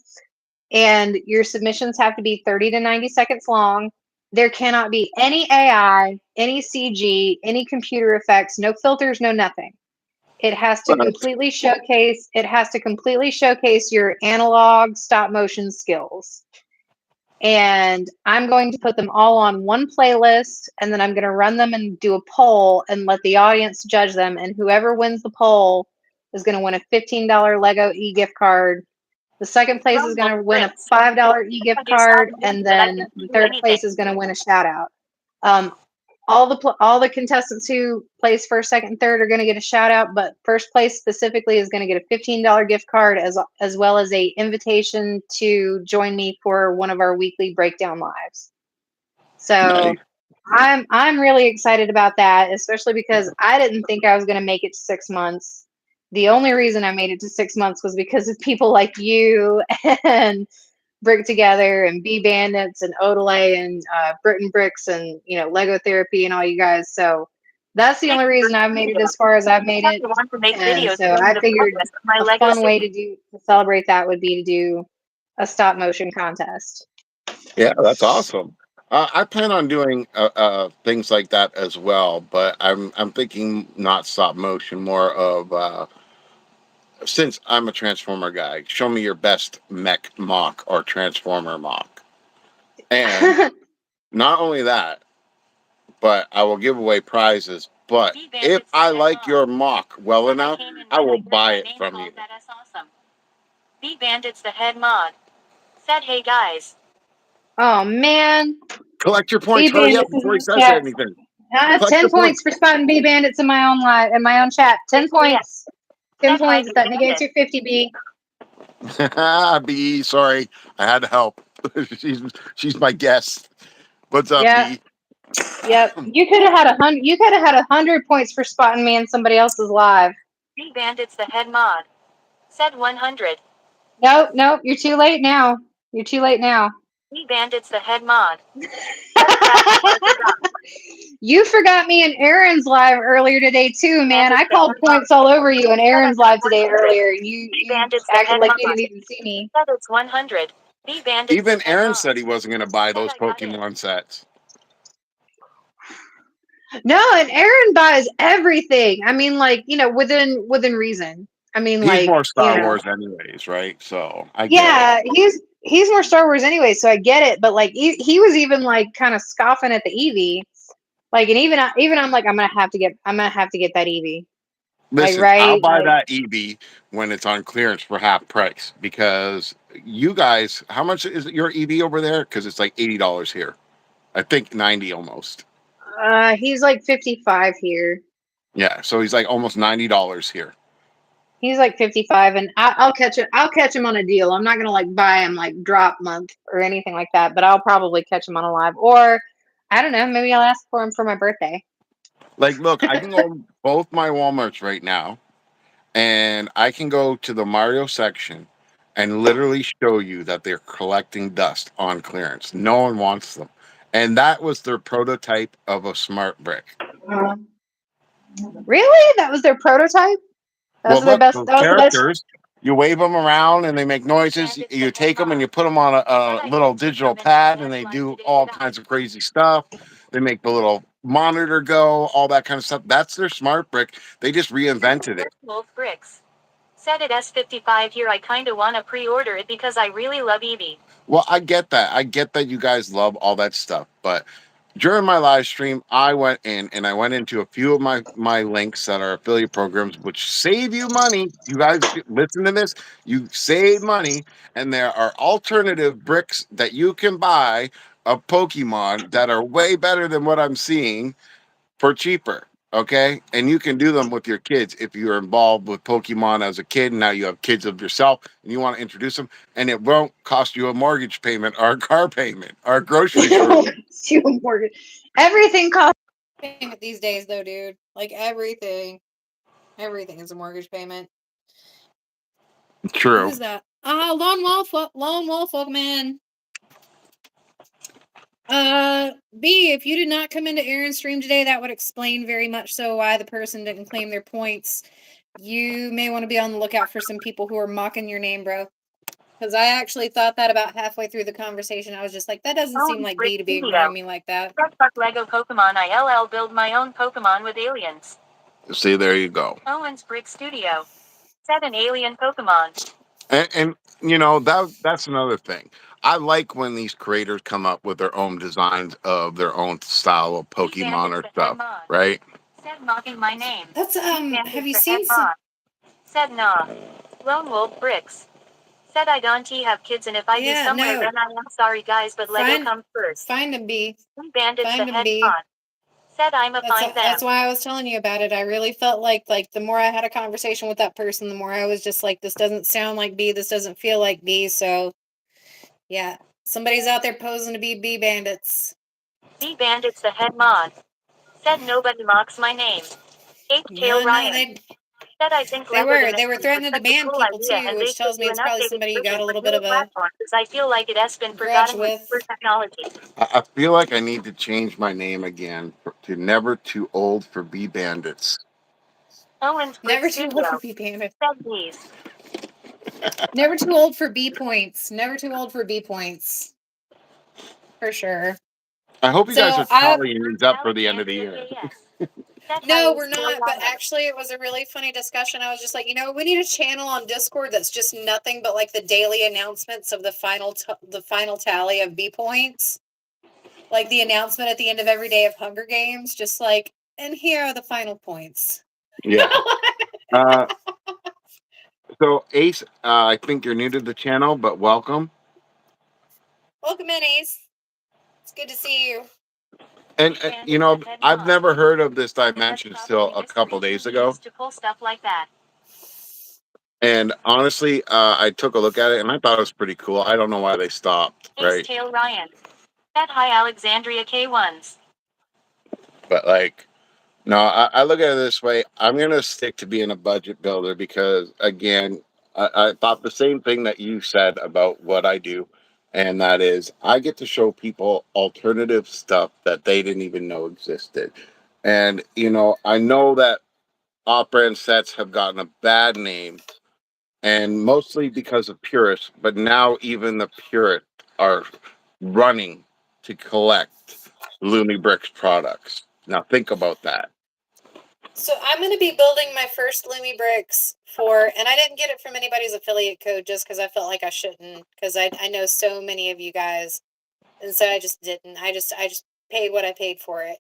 And your submissions have to be 30 to 90 seconds long. There cannot be any AI, any CG, any computer effects, no filters, no nothing. It has to completely showcase your analog stop motion skills. And I'm going to put them all on one playlist, and then I'm going to run them and do a poll and let the audience judge them. And whoever wins the poll is going to win a $15 Lego e-gift card. The second place is going to win a $5 e-gift card, and then the third place is going to win a shout out. All the contestants who place first, second, third are going to get a shout out, but first place specifically is going to get a $15 gift card as well as a invitation to join me for one of our weekly breakdown lives. So nice. I'm really excited about that, especially because I didn't think I was going to make it to 6 months. The only reason I made it to 6 months was because of people like you and Brick Together and B Bandits and Odelay and Britain Bricks and Lego Therapy and all you guys. So that's the only reason I've made it as far as I've made it. And so I figured a fun way to celebrate that would be to do a stop motion contest. Yeah, that's awesome. I plan on doing things like that as well, but I'm thinking not stop motion, more of since I'm a Transformer guy, show me your best mech mock or Transformer mock. And Not only that, but I will give away prizes. But if I like your mock well enough, I will buy it from you. That's awesome. B-Bandit's the head mod. Said, hey guys. Oh man. Collect your points. Hurry up B-Bandits is before he in says chat. anything. Collect 10 your points for spotting B-Bandits in my own chat. 10 points. 10 points. That negates your 50, B. B, sorry, I had to help. she's my guest. What's up, B? Yep. You could have had 100. You could have had 100 points for spotting me in somebody else's live. B-Bandit's the head mod. Said 100. Nope. You're too late now. B-Bandit's the head mod. You forgot me in Aaron's live earlier today too, man. I called points all over you in Aaron's live today earlier. You acted like you didn't even see me. Said it's 100. Even Aaron said he wasn't going to buy those Pokemon sets. No, and Aaron buys everything. I mean, like, within reason. I mean, he's like, more Star Wars anyways, right? So I get it. He's more Star Wars anyway, so I get it. But like, he was even like kind of scoffing at the Eevee, like, and even I'm like, I'm gonna have to get that Eevee. Listen, like, right? I'll buy that Eevee when it's on clearance for half price because you guys, how much is your Eevee over there? Because it's like $80 here. I think 90 almost. He's like 55 here. Yeah, so he's like almost $90 here. He's like 55, and I'll catch it. I'll catch him on a deal. I'm not gonna like buy him like drop month or anything like that, but I'll probably catch him on a live, or I don't know. Maybe I'll ask for him for my birthday. Like, look, I can go both my Walmarts right now, and I can go to the Mario section and literally show you that they're collecting dust on clearance. No one wants them, and that was their prototype of a smart brick. Really? That was their prototype? That was their best. Those That was characters, you wave them around and they make noises. You take them and you put them on a little digital pad and they do all kinds of crazy stuff. They make the little monitor go, all that kind of stuff. That's their smart brick. They just reinvented it. Wolf Bricks. Said it S55 here. I kind of want to pre-order it because I really love Eevee. Well, I get that. I get that you guys love all that stuff, but during my live stream, I went in and I went into a few of my links that are affiliate programs, which save you money. You guys listen to this. You save money, and there are alternative bricks that you can buy of Pokemon that are way better than what I'm seeing for cheaper. Okay, and you can do them with your kids if you're involved with Pokemon as a kid. And now you have kids of yourself, and you want to introduce them, and it won't cost you a mortgage payment or a car payment or a grocery store. Everything costs payment these days, though, dude. Like everything is a mortgage payment. True. Who's that? Lone Wolf, welcome in. B, if you did not come into Aaron's stream today, that would explain very much so why the person didn't claim their points. You may want to be on the lookout for some people who are mocking your name, bro. Because I actually thought that about halfway through the conversation. I was just like, that doesn't seem like B to be ignoring me like that. Fuck Lego Pokemon. ILL build my own Pokemon with aliens. See, there you go. Owen's Brick Studio. Set an alien Pokemon. And that's another thing. I like when these creators come up with their own designs of their own style of Pokemon or stuff, right? Said mocking my name. That's have you seen some? Said nah. Lone Wolf Bricks. Said I don't have kids, and if I do somewhere, then I am sorry, guys, but Lego comes first. Find him, B. Bandits the head mod. Said I'm a fine them. That's why I was telling you about it. I really felt like the more I had a conversation with that person, the more I was just like, this doesn't sound like B. This doesn't feel like B. So, yeah, somebody's out there posing to be B bandits. B bandits the head mod. Said nobody mocks my name. H-Tail Ryan. Said I think they were threatening to ban people too, which tells me it's probably somebody you got a little bit of a I feel like it has been forgotten with technology. I feel like I need to change my name again to Never Too Old for B Bandits. Owen's Never Too Old for B Bandits. Please. Never too old for B points. Never too old for B points. For sure. I hope you guys are tallying these up for the end of the year. No, we're not. But actually, it was a really funny discussion. I was just like, we need a channel on Discord that's just nothing but like the daily announcements of the final tally of B points. like the announcement at the end of every day of Hunger Games, just like, and here are the final points. Yeah. So Ace, I think you're new to the channel, but welcome. Welcome in, Ace. It's good to see you. And you know, I've never heard of this dimension till a couple days ago. To pull stuff like that. And honestly, I took a look at it and I thought it was pretty cool. I don't know why they stopped, right? Ace Tail Ryan. That high Alexandria K1s. But like, no, I look at it this way. I'm gonna stick to being a budget builder because again, I thought the same thing that you said about what I do, and that is I get to show people alternative stuff that they didn't even know existed. And you know, I know that off-brand sets have gotten a bad name, and mostly because of purists, but now even the purists are running to collect Lumibricks products. Now think about that. So I'm going to be building my first Lumibricks and I didn't get it from anybody's affiliate code just because I felt like I shouldn't, because I know so many of you guys, and so I just didn't. I just paid what I paid for it.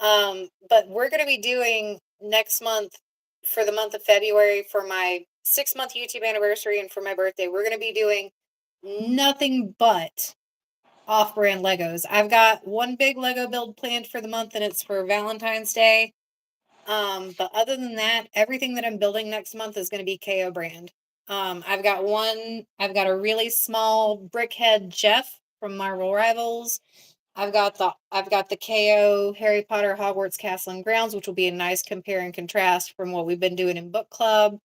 But we're going to be doing next month, for the month of February, for my 6-month YouTube anniversary and for my birthday, we're going to be doing nothing but off-brand Legos. I've got one big Lego build planned for the month, and it's for Valentine's Day. But other than that, everything that I'm building next month is going to be KO brand. I've got a really small brickhead Jeff from Marvel Rivals. I've got the KO Harry Potter Hogwarts Castle and Grounds, which will be a nice compare and contrast from what we've been doing in book club.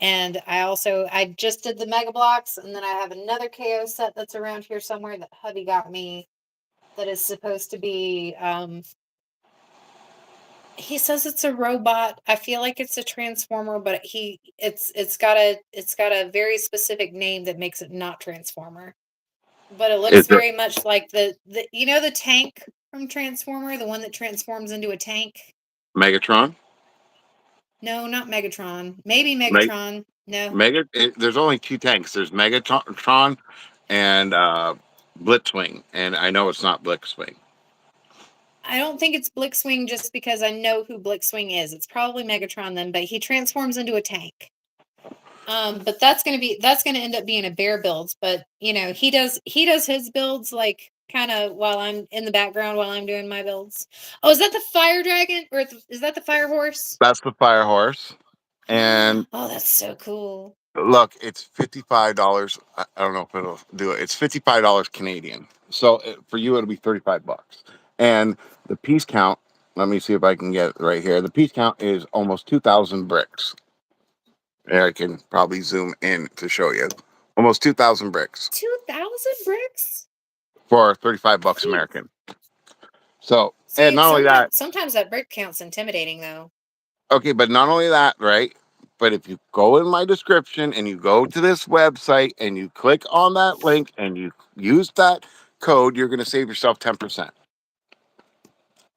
And I just did the Mega Blocks, and then I have another KO set that's around here somewhere that hubby got me that is supposed to be he says it's a robot. I feel like it's a transformer, but it's got a very specific name that makes it not transformer. But it looks very much like the the tank from Transformer, the one that transforms into a tank. Megatron? No, not Megatron. Maybe Megatron. No. There's only two tanks. There's Megatron and Blitzwing, and I know it's not Blitzwing. I don't think it's Blitzwing just because I know who Blitzwing is. It's probably Megatron then, but he transforms into a tank. But that's gonna end up being a bear builds. But he does his builds like kind of while I'm in the background while I'm doing my builds. Oh, is that the fire dragon or is that the fire horse? That's the fire horse. And oh, that's so cool. Look, it's $55. I don't know if it'll do it. It's $55 Canadian. So for you, it'll be $35. And the piece count, let me see if I can get it right here. The piece count is almost 2,000 bricks. There, I can probably zoom in to show you. Almost 2,000 bricks. 2,000 bricks? For $35 American. So, and not only that. Sometimes that brick count's intimidating, though. Okay, but not only that, right? But if you go in my description and you go to this website and you click on that link and you use that code, you're going to save yourself 10%.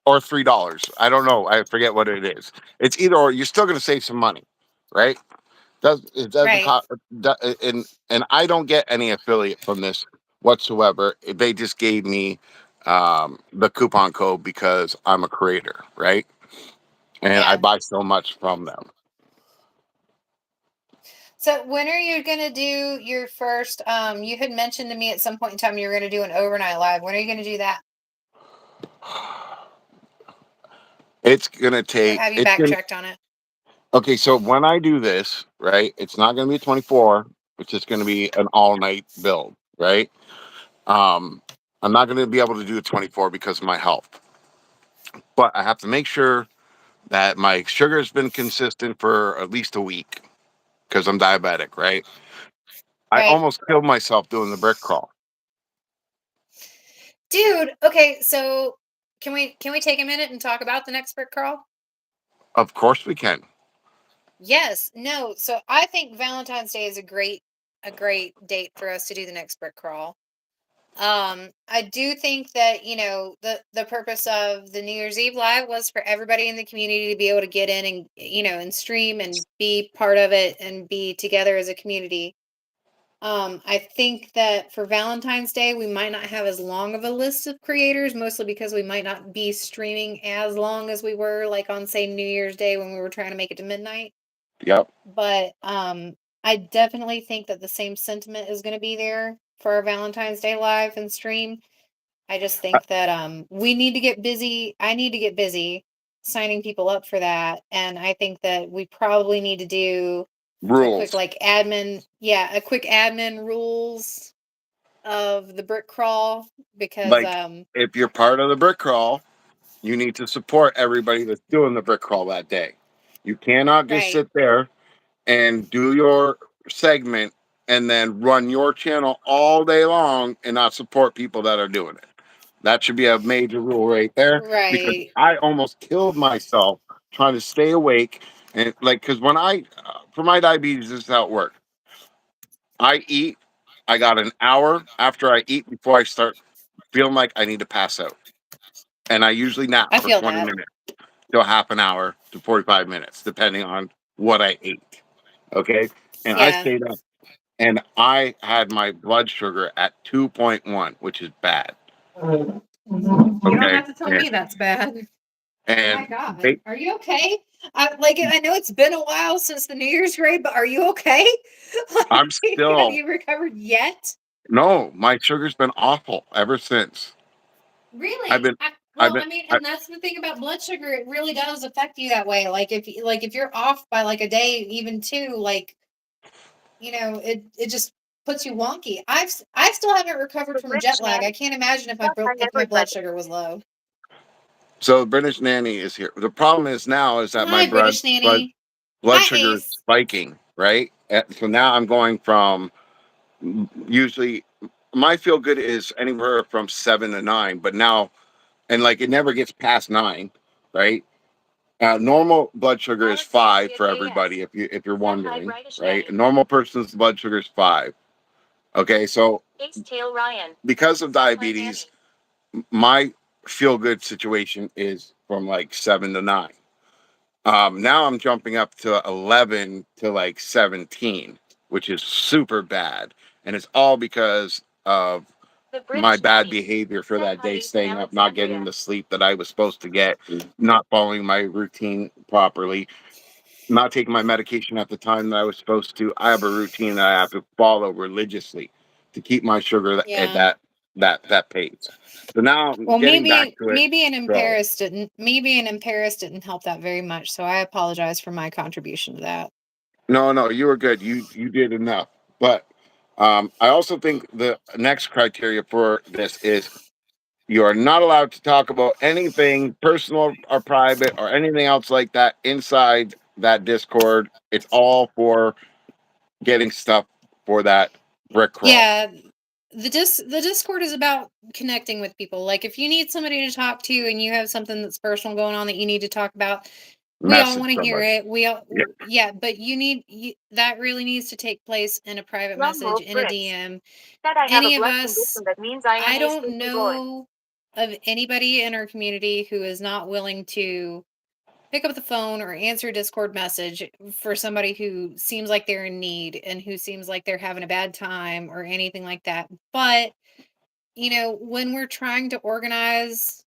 Or $3. I don't know. I forget what it is. It's either or. You're still going to save some money, right? It doesn't right. cost, and I don't get any affiliate from this whatsoever. They just gave me the coupon code because I'm a creator, right? And I buy so much from them. So when are you going to do your first, you had mentioned to me at some point in time you were going to do an overnight live. When are you going to do that? It's going to take... Or have you backtracked on it? Okay, so when I do this, right, it's not going to be 24. It's just going to be an all-night build, right? I'm not going to be able to do a 24 because of my health. But I have to make sure that my sugar has been consistent for at least a week because I'm diabetic, right? I almost killed myself doing the brick crawl. Dude, okay, so can we take a minute and talk about the next brick crawl? Of course we can. Yes, no. So I think Valentine's Day is a great date for us to do the next brick crawl. I do think that, the purpose of the New Year's Eve live was for everybody in the community to be able to get in and, and stream and be part of it and be together as a community. I think that for Valentine's Day, we might not have as long of a list of creators, mostly because we might not be streaming as long as we were, like on, say, New Year's Day when we were trying to make it to midnight. Yep. But I definitely think that the same sentiment is going to be there for our Valentine's Day live and stream. I just think that we need to get busy. I need to get busy signing people up for that. And I think that we probably need to do a Rules. quick like admin, a quick admin rules of the brick crawl because Like, if you're part of the brick crawl, you need to support everybody that's doing the brick crawl that day. You cannot just Right. sit there and do your segment and then run your channel all day long and not support people that are doing it. That should be a major rule right there. Because Right. I almost killed myself trying to stay awake. And like, because when for my diabetes, this is how it works. I eat, I got an hour after I eat before I start feeling like I need to pass out. And I usually nap I for feel 20 that. minutes to a half an hour to 45 minutes, depending on what I ate. Okay. And I Yeah. stayed up and I had my blood sugar at 2.1, which is bad. You don't Okay. have to tell me that's bad. Oh my And God. Are you okay? I know it's been a while since the New Year's raid, but are you okay? I'm Have still, you recovered yet? no, my sugar's been awful ever since. Really? I've been, And that's the thing about blood sugar. It really does affect you that way. Like if you're off by like a day, even two, like, it just puts you wonky. I still haven't recovered from jet lag. I can't imagine if my blood sugar was low. so British Nanny is here. The problem is now is that my Hi, British Nanny. blood Hi, sugar is Ace. spiking, right? So now I'm going from usually my feel good is anywhere from 7 to 9, but now, and like it never gets past 9, right? Normal blood sugar is 5 for everybody. If you're wondering, right? A normal person's blood sugar is 5. Okay, so because of diabetes, my feel good situation is from like 7 to 9. Now I'm jumping up to 11 to like 17, which is super bad, and it's all because of my bad behavior for that day, staying up, not getting the sleep that I was supposed to get, not following my routine properly, not taking my medication at the time that I was supposed to. I have a routine that I have to follow religiously to keep my sugar at that pace. So now Well, getting back to it. maybe an Paris didn't help that very much. So I apologize for my contribution to that. No, you were good. You did enough. But I also think the next criteria for this is you are not allowed to talk about anything personal or private or anything else like that inside that Discord. It's all for getting stuff for that brick crawl. Yeah, the Discord is about connecting with people. Like if you need somebody to talk to and you have something that's personal going on that you need to talk about, we all want to hear it. But that really needs to take place in a private message, in a DM. Any of us, I don't know of anybody in our community who is not willing to pick up the phone or answer a Discord message for somebody who seems like they're in need and who seems like they're having a bad time or anything like that. But, when we're trying to organize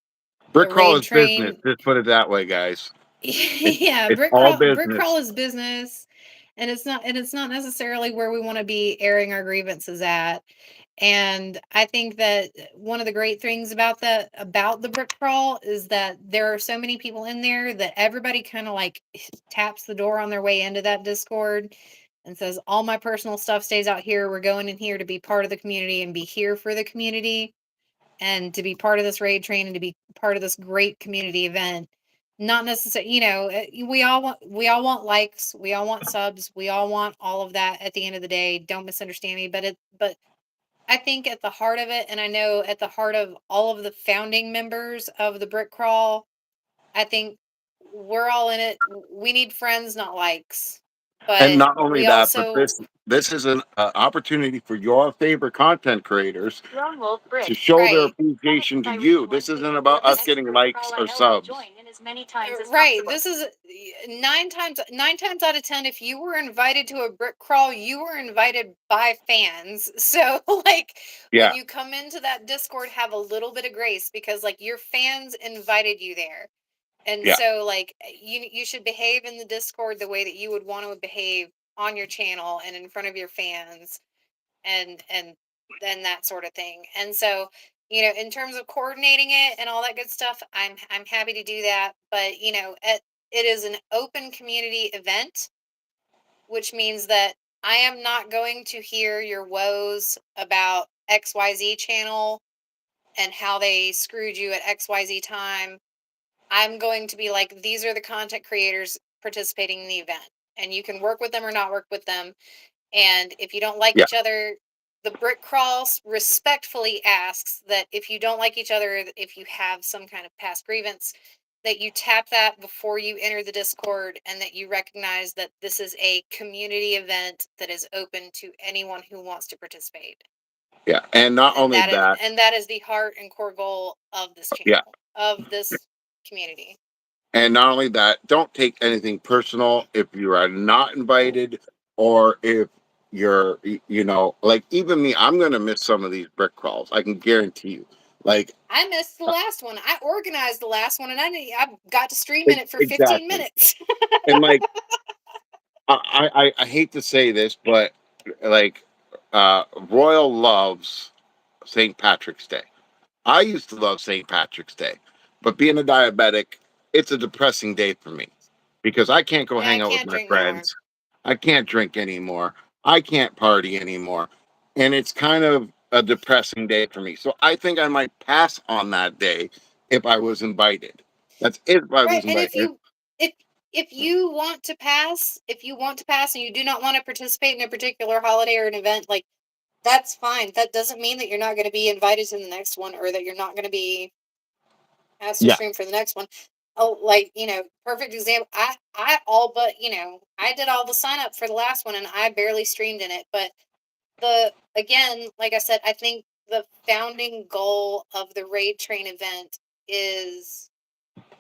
brick crawl is business. Just put it that way, guys. Brick crawl is business, and it's not necessarily where we want to be airing our grievances at. And I think that one of the great things about the brick crawl is that there are so many people in there that everybody kind of like taps the door on their way into that Discord and says, all my personal stuff stays out here. We're going in here to be part of the community and be here for the community and to be part of this raid train and to be part of this great community event. Not necessarily, we all want likes, we all want subs, we all want all of that at the end of the day. Don't misunderstand me, but I think at the heart of it, and I know at the heart of all of the founding members of the Brick Crawl, I think we're all in it. We need friends, not likes. But and not only that, but this is an opportunity for your favorite content creators to show their appreciation to you. This isn't about us getting likes or subs. as many times as Right. possible. This is 9 times out of 10. If you were invited to a brick crawl, you were invited by fans. So like when Yeah. you come into that Discord, have a little bit of grace because like your fans invited you there. And Yeah. so like you should behave in the Discord the way that you would want to behave on your channel and in front of your fans and then that sort of thing. And so, in terms of coordinating it and all that good stuff, I'm happy to do that. But it is an open community event, which means that I am not going to hear your woes about XYZ channel and how they screwed you at XYZ time. I'm going to be like, these are the content creators participating in the event, and you can work with them or not work with them. And if you don't like Yeah. each other, the brick crawls respectfully asks that if you don't like each other, if you have some kind of past grievance, that you tap that before you enter the Discord and that you recognize that this is a community event that is open to anyone who wants to participate. Yeah. And not only that, And that is the heart and core goal of this yeah. channel, of this community. And not only that, don't take anything personal if you are not invited or if you're, like even me, I'm going to miss some of these brick crawls. I can guarantee you. Like, I missed the last one. I organized the last one, and I got to stream in it for 15 exactly. minutes. And like, I hate to say this, but like, Royal loves St. Patrick's Day. I used to love St. Patrick's Day, but being a diabetic, it's a depressing day for me because I can't go Yeah, I hang out with can't my drink no more. friends. I can't drink anymore. I can't party anymore. And it's kind of a depressing day for me. So I think I might pass on that day if I was invited. That's if I Right, was and invited. if you want to pass, and you do not want to participate in a particular holiday or an event, like that's fine. That doesn't mean that you're not going to be invited to the next one or that you're not going to be asked to Yeah. stream for the next one. Oh, like, perfect example. I all but, I did all the sign up for the last one and I barely streamed in it. But again, like I said, I think the founding goal of the Raid Train event is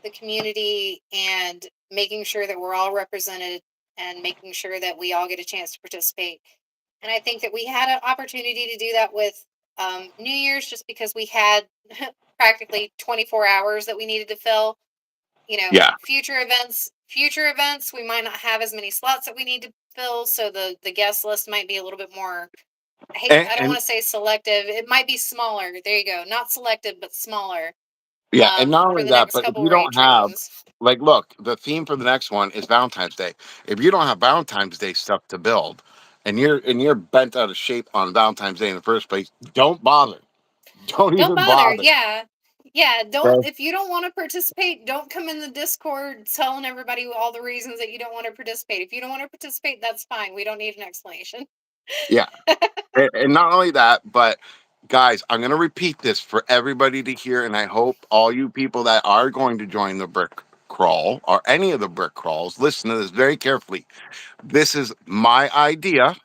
the community and making sure that we're all represented and making sure that we all get a chance to participate. And I think that we had an opportunity to do that with New Year's just because we had practically 24 hours that we needed to fill. Yeah. Future events, we might not have as many slots that we need to fill, so the guest list might be a little bit more. I don't And want to say selective. It might be smaller. There you go. Not selective, but smaller. yeah, and not For only the that, next but if couple you raid don't have, trains. like, look, the theme for the next one is Valentine's Day. If you don't have Valentine's Day stuff to build, and you're bent out of shape on Valentine's Day in the first place, don't bother. Don't Don't even bother. bother. Yeah. Yeah, don't Okay? if you don't want to participate, don't come in the Discord telling everybody all the reasons that you don't want to participate. If you don't want to participate, that's fine. We don't need an explanation. Yeah, and not only that, but guys, I'm going to repeat this for everybody to hear, and I hope all you people that are going to join the brick crawl or any of the brick crawls listen to this very carefully. This is my idea,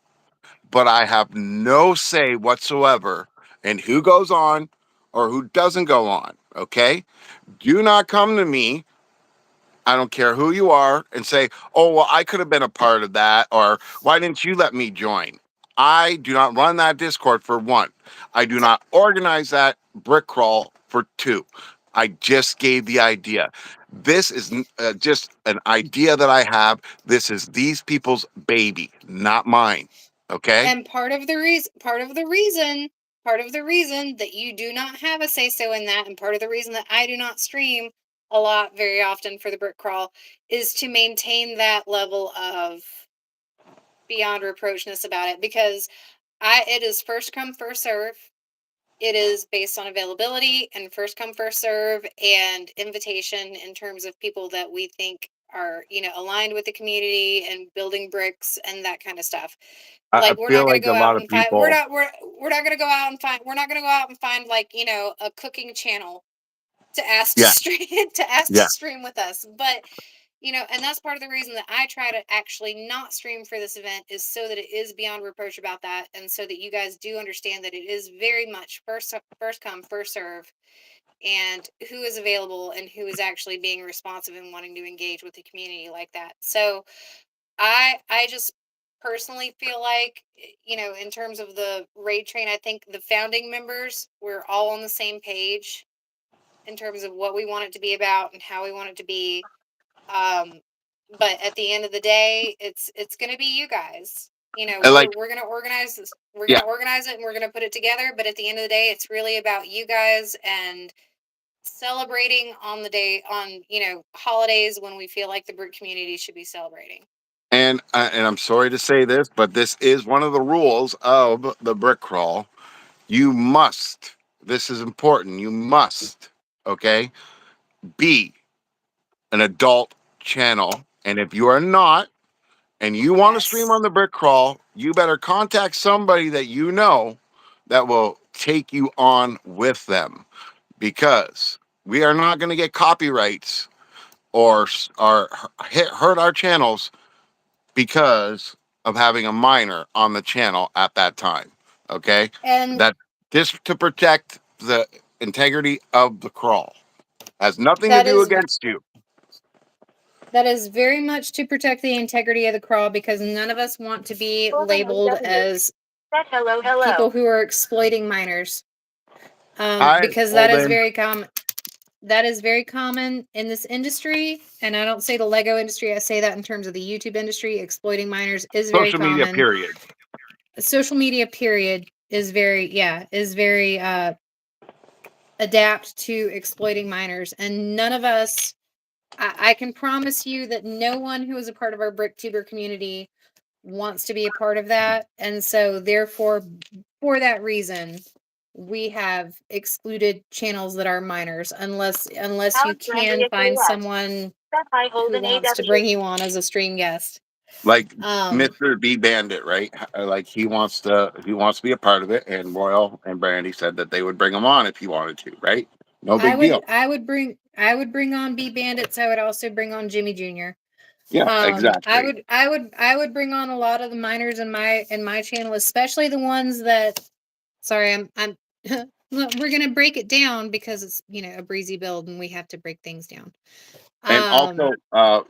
but I have no say whatsoever in who goes on or who doesn't go on. Okay? Do not come to me, I don't care who you are, and say, oh, well, I could have been a part of that, or why didn't you let me join? I do not run that Discord for one. I do not organize that brick crawl for two. I just gave the idea. This is just an idea that I have. This is these people's baby, not mine. Okay? And part of the reason that you do not have a say so in that, and part of the reason that I do not stream a lot very often for the brick crawl is to maintain that level of beyond reproachness about it, because it is first come first serve. It is based on availability and first come first serve and invitation in terms of people that we think are aligned with the community and building bricks and that kind of stuff. I Like we're feel not going like to a go lot out of and find we're people. not going to go out and find we're not going to go out and find like a cooking channel to ask to Yeah, stream to yeah. stream with us. But and that's part of the reason that I try to actually not stream for this event, is so that it is beyond reproach about that, and so that you guys do understand that it is very much first come first serve. and who is available and who is actually being responsive and wanting to engage with the community like that. So I just personally feel like, you know, in terms of the raid train, I think the founding members, we're all on the same page in terms of what we want it to be about and how we want it to be. But at the end of the day, it's going to be you guys. You know, And like, we're going to organize this. We're yeah. going to organize it and we're going to put it together. But at the end of the day, it's really about you guys and celebrating on the day, on, you know, holidays when we feel like the brick community should be celebrating. And I'm sorry to say this, but this is one of the rules of the brick crawl. You must, this is important, you must, okay, be an adult channel. And if you are not, and you want to stream on the brick crawl, you better contact somebody that you know that will take you on with them, because we are not going to get copyrights or hurt our channels because of having a minor on the channel at that time. Okay, And that just to protect the integrity of the crawl, has nothing to that do is against you. that is very much to protect the integrity of the crawl, because none of us want to be labeled as people who are exploiting minors. Because that is very common. That is very common in this industry, and I don't say the Lego industry. I say that in terms of the YouTube industry. Exploiting minors is very common. Social media, period. Social media, period, is very adapt to exploiting minors, and none of us. I can promise you that no one who is a part of our BrickTuber community wants to be a part of that, and so therefore, for that reason, we have excluded channels that are minors, unless you can find someone who wants to bring you on as a stream guest. Like Mr. B Bandit, right? Like he wants to be a part of it, and Royal and Brandy said that they would bring him on if he wanted to, right? No big deal. I would bring on B Bandits. I would also bring on Jimmy Jr. Yeah, exactly. I would bring on a lot of the minors in my channel, especially the ones that. Sorry, I'm. We're gonna break it down because it's, you know, a breezy build and we have to break things down. And also,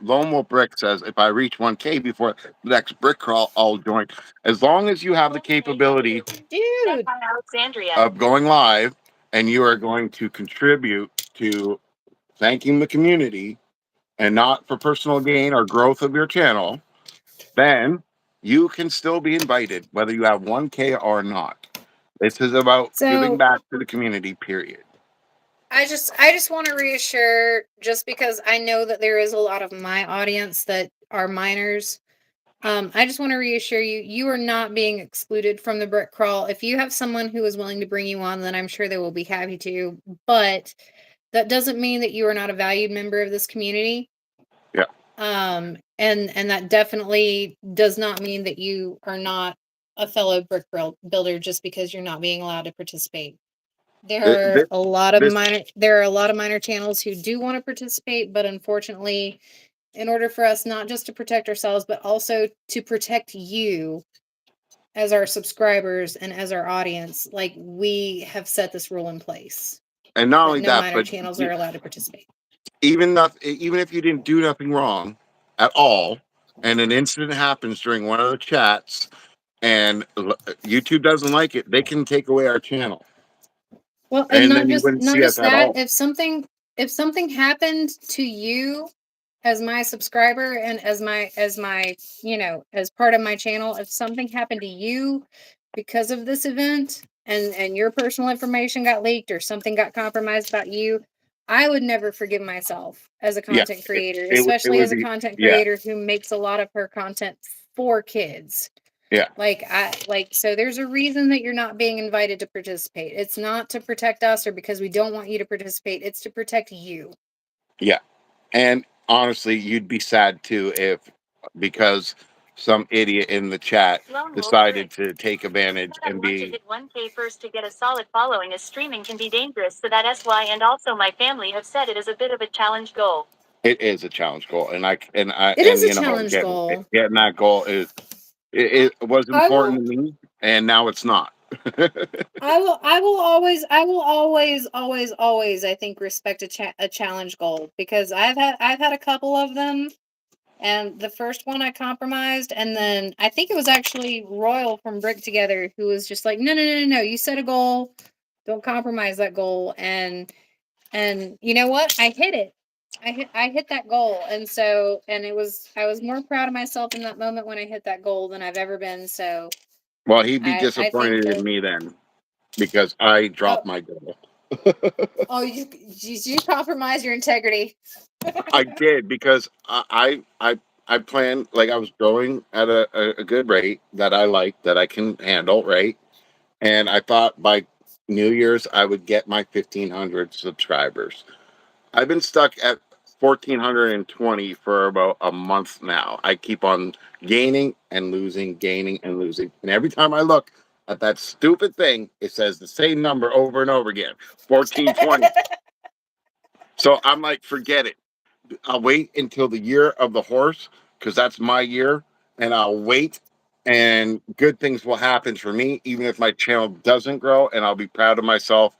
Lone Wolf Brick says, if I reach 1K before the next brick crawl, I'll join. As long as you have the capability, dude, of going live, and you are going to contribute to thanking the community and not for personal gain or growth of your channel, then you can still be invited, whether you have 1K or not. This is about giving back to the community, period. I just want to reassure, just because I know that there is a lot of my audience that are minors. I just want to reassure you, you are not being excluded from the brick crawl. If you have someone who is willing to bring you on, then I'm sure they will be happy to. But that doesn't mean that you are not a valued member of this community. Yeah. And that definitely does not mean that you are not a fellow brick builder just because you're not being allowed to participate. There are a lot of minor channels who do want to participate, but unfortunately, in order for us not just to protect ourselves, but also to protect you as our subscribers and as our audience, like, we have set this rule in place. And not only that, minor channels are allowed to participate. Even if you didn't do nothing wrong at all, and an incident happens during one of the chats, and YouTube doesn't like it, they can take away our channel. Well, and not just that. If something happened to you as my subscriber and as my, you know, as part of my channel, if something happened to you because of this event and your personal information got leaked or something got compromised about you, I would never forgive myself as a content creator, especially as a content creator who makes a lot of her content for kids. Yeah. So there's a reason that you're not being invited to participate. It's not to protect us or because we don't want you to participate. It's to protect you. Yeah. And honestly, you'd be sad too because some idiot in the chat decided to take advantage and be. Hit 1K first to get a solid following, as streaming can be dangerous. So that's why, and also my family have said it is a bit of a challenge goal. It is a challenge goal, and getting goal. Getting that goal is it was important to me, and now it's not. I will always, I think, respect a challenge goal, because I've had a couple of them, and the first one I compromised, and then I think it was actually Royal from Brick Together who was just like, no, you set a goal, don't compromise that goal, and you know what? I hit it. I hit that goal, and I was more proud of myself in that moment when I hit that goal than I've ever been. So Well, he'd be I think disappointed in that me then because I oh dropped my goal. you compromise your integrity. I did because I planned, like, I was growing at a good rate that I like, that I can handle, right? And I thought by New Year's I would get my 1,500 subscribers. I've been stuck at 1,420 for about a month now. I keep on gaining and losing. And every time I look at that stupid thing, it says the same number over and over again, 1,420. So I'm like, forget it. I'll wait until the year of the horse, because that's my year, and I'll wait, and good things will happen for me, even if my channel doesn't grow, and I'll be proud of myself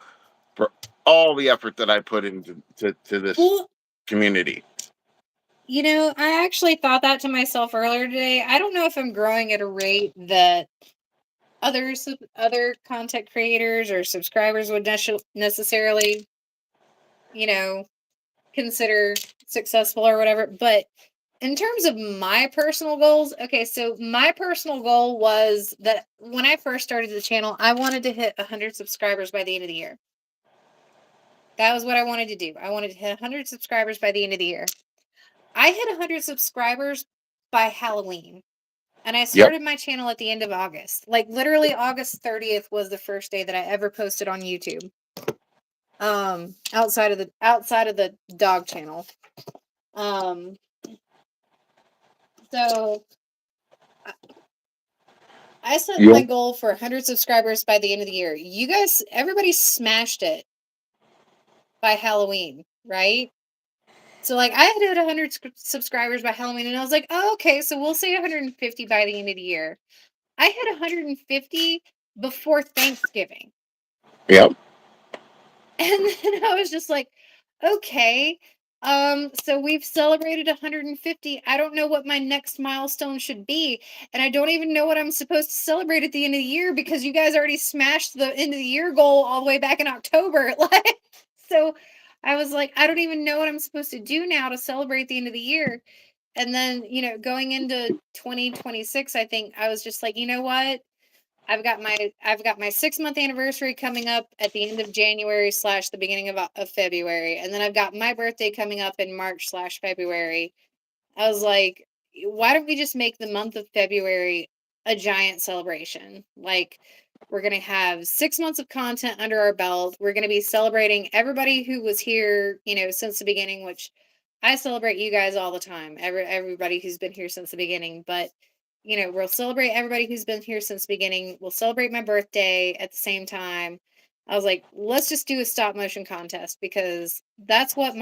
for all the effort that I put into to this Well, community. I actually thought that to myself earlier today. I don't know if I'm growing at a rate that other content creators or subscribers would necessarily, consider successful or whatever. But in terms of my personal goals, okay, so my personal goal was that when I first started the channel, I wanted to hit 100 subscribers by the end of the year. That was what I wanted to do. I wanted to hit 100 subscribers by the end of the year. I hit 100 subscribers by Halloween. And I started my channel at the end of August. Like, literally August 30th was the first day that I ever posted on YouTube. Outside of the dog channel. So I set my goal for 100 subscribers by the end of the year. You guys, everybody smashed it by Halloween, right? So, like, I had hit 100 subscribers by Halloween, and I was like, oh, okay, so we'll say 150 by the end of the year. I hit 150 before Thanksgiving. Yep. And then I was just like, okay, so we've celebrated 150. I don't know what my next milestone should be. And I don't even know what I'm supposed to celebrate at the end of the year, because you guys already smashed the end of the year goal all the way back in October. Like, so I was like, I don't even know what I'm supposed to do now to celebrate the end of the year. And then, going into 2026, I think I was just like, you know what? I've got my 6-month anniversary coming up at the end of January / the beginning of February. And then I've got my birthday coming up in March / February. I was like, why don't we just make the month of February a giant celebration? Like, we're going to have 6 months of content under our belt. We're going to be celebrating everybody who was here, since the beginning, which I celebrate you guys all the time. Everybody who's been here since the beginning. But, we'll celebrate everybody who's been here since the beginning. We'll celebrate my birthday at the same time. I was like, let's just do a stop motion contest, because that's what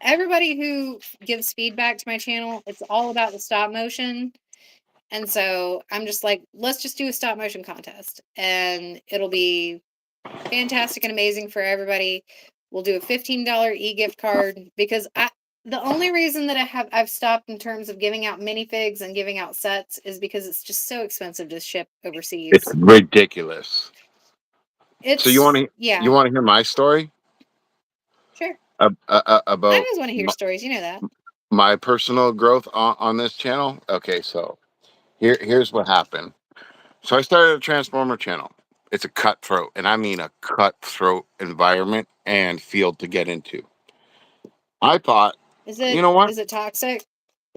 everybody who gives feedback to my channel, it's all about the stop motion. And so I'm just like, let's just do a stop motion contest, and it'll be fantastic and amazing for everybody. We'll do a $15 e-gift card, because the only reason that I've stopped in terms of giving out minifigs and giving out sets is because it's just so expensive to ship overseas. It's ridiculous. So you want to hear my story? Sure. About I always want to hear stories. You know that. My personal growth on this channel. Okay, so here's what happened. So I started a Transformer channel. It's a cutthroat, and I mean a cutthroat environment and field to get into. I thought, you know what? Is it toxic?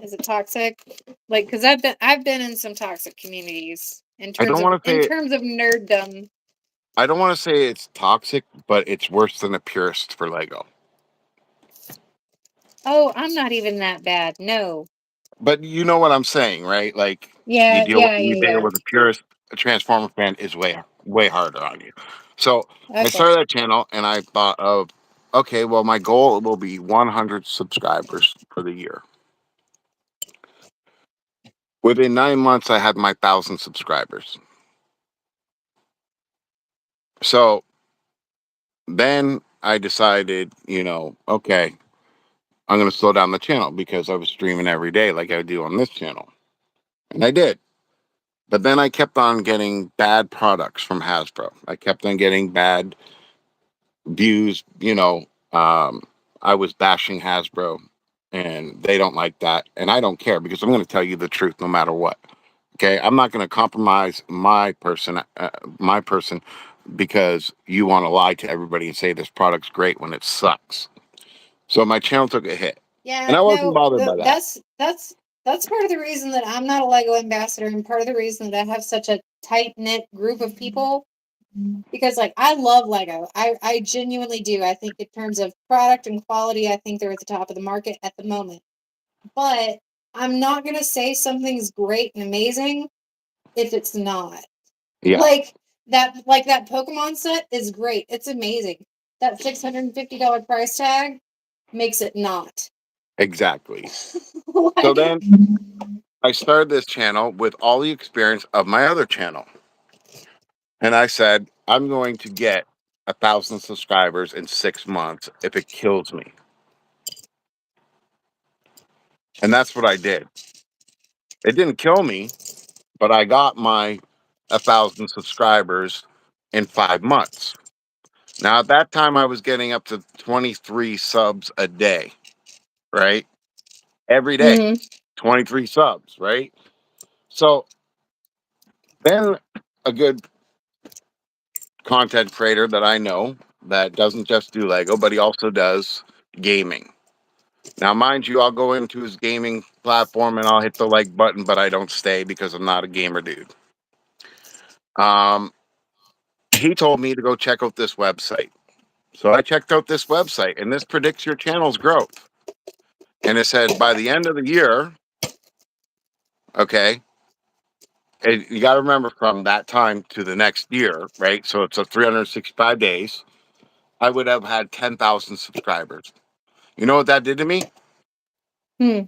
Is it toxic? Like, because I've been in some toxic communities in terms of nerddom. I don't want to say it's toxic, but it's worse than the purist for Lego. Oh, I'm not even that bad. No. But you know what I'm saying, right? Like, yeah, you deal with a purist, a Transformer fan is way harder on you. So I started that channel, and I thought of, okay, well, my goal will be 100 subscribers for the year. Within 9 months, I had my 1,000 subscribers. So then I decided, okay, I'm going to slow down the channel because I was streaming every day like I do on this channel. And I did. But then I kept on getting bad products from Hasbro. I kept on getting bad views. I was bashing Hasbro and they don't like that. And I don't care because I'm going to tell you the truth no matter what. Okay. I'm not going to compromise my person because you want to lie to everybody and say this product's great when it sucks. So my channel took a hit. And Yeah, I wasn't no, bothered by that. that's part of the reason that I'm not a Lego ambassador, and part of the reason that I have such a tight knit group of people. Because like I love Lego, I genuinely do. I think in terms of product and quality, I think they're at the top of the market at the moment. But I'm not gonna say something's great and amazing if it's not. Yeah, Like that Pokemon set is great. It's amazing. That $650 price tag makes it not. exactly. So Like, then I started this channel with all the experience of my other channel. And I said, I'm going to get 1,000 subscribers in 6 months if it kills me. And that's what I did. It didn't kill me, but I got my 1,000 subscribers in 5 months. Now, at that time, I was getting up to 23 subs a day, right? Every day, 23 subs, right? So then a good content creator that I know that doesn't just do Lego, but he also does gaming. Now, mind you, I'll go into his gaming platform and I'll hit the like button, but I don't stay because I'm not a gamer dude. He told me to go check out this website. So I checked out this website and this predicts your channel's growth. And it said by the end of the year, okay, and you got to remember from that time to the next year, right? So it's a 365 days. I would have had 10,000 subscribers. You know what that did to me? hmm.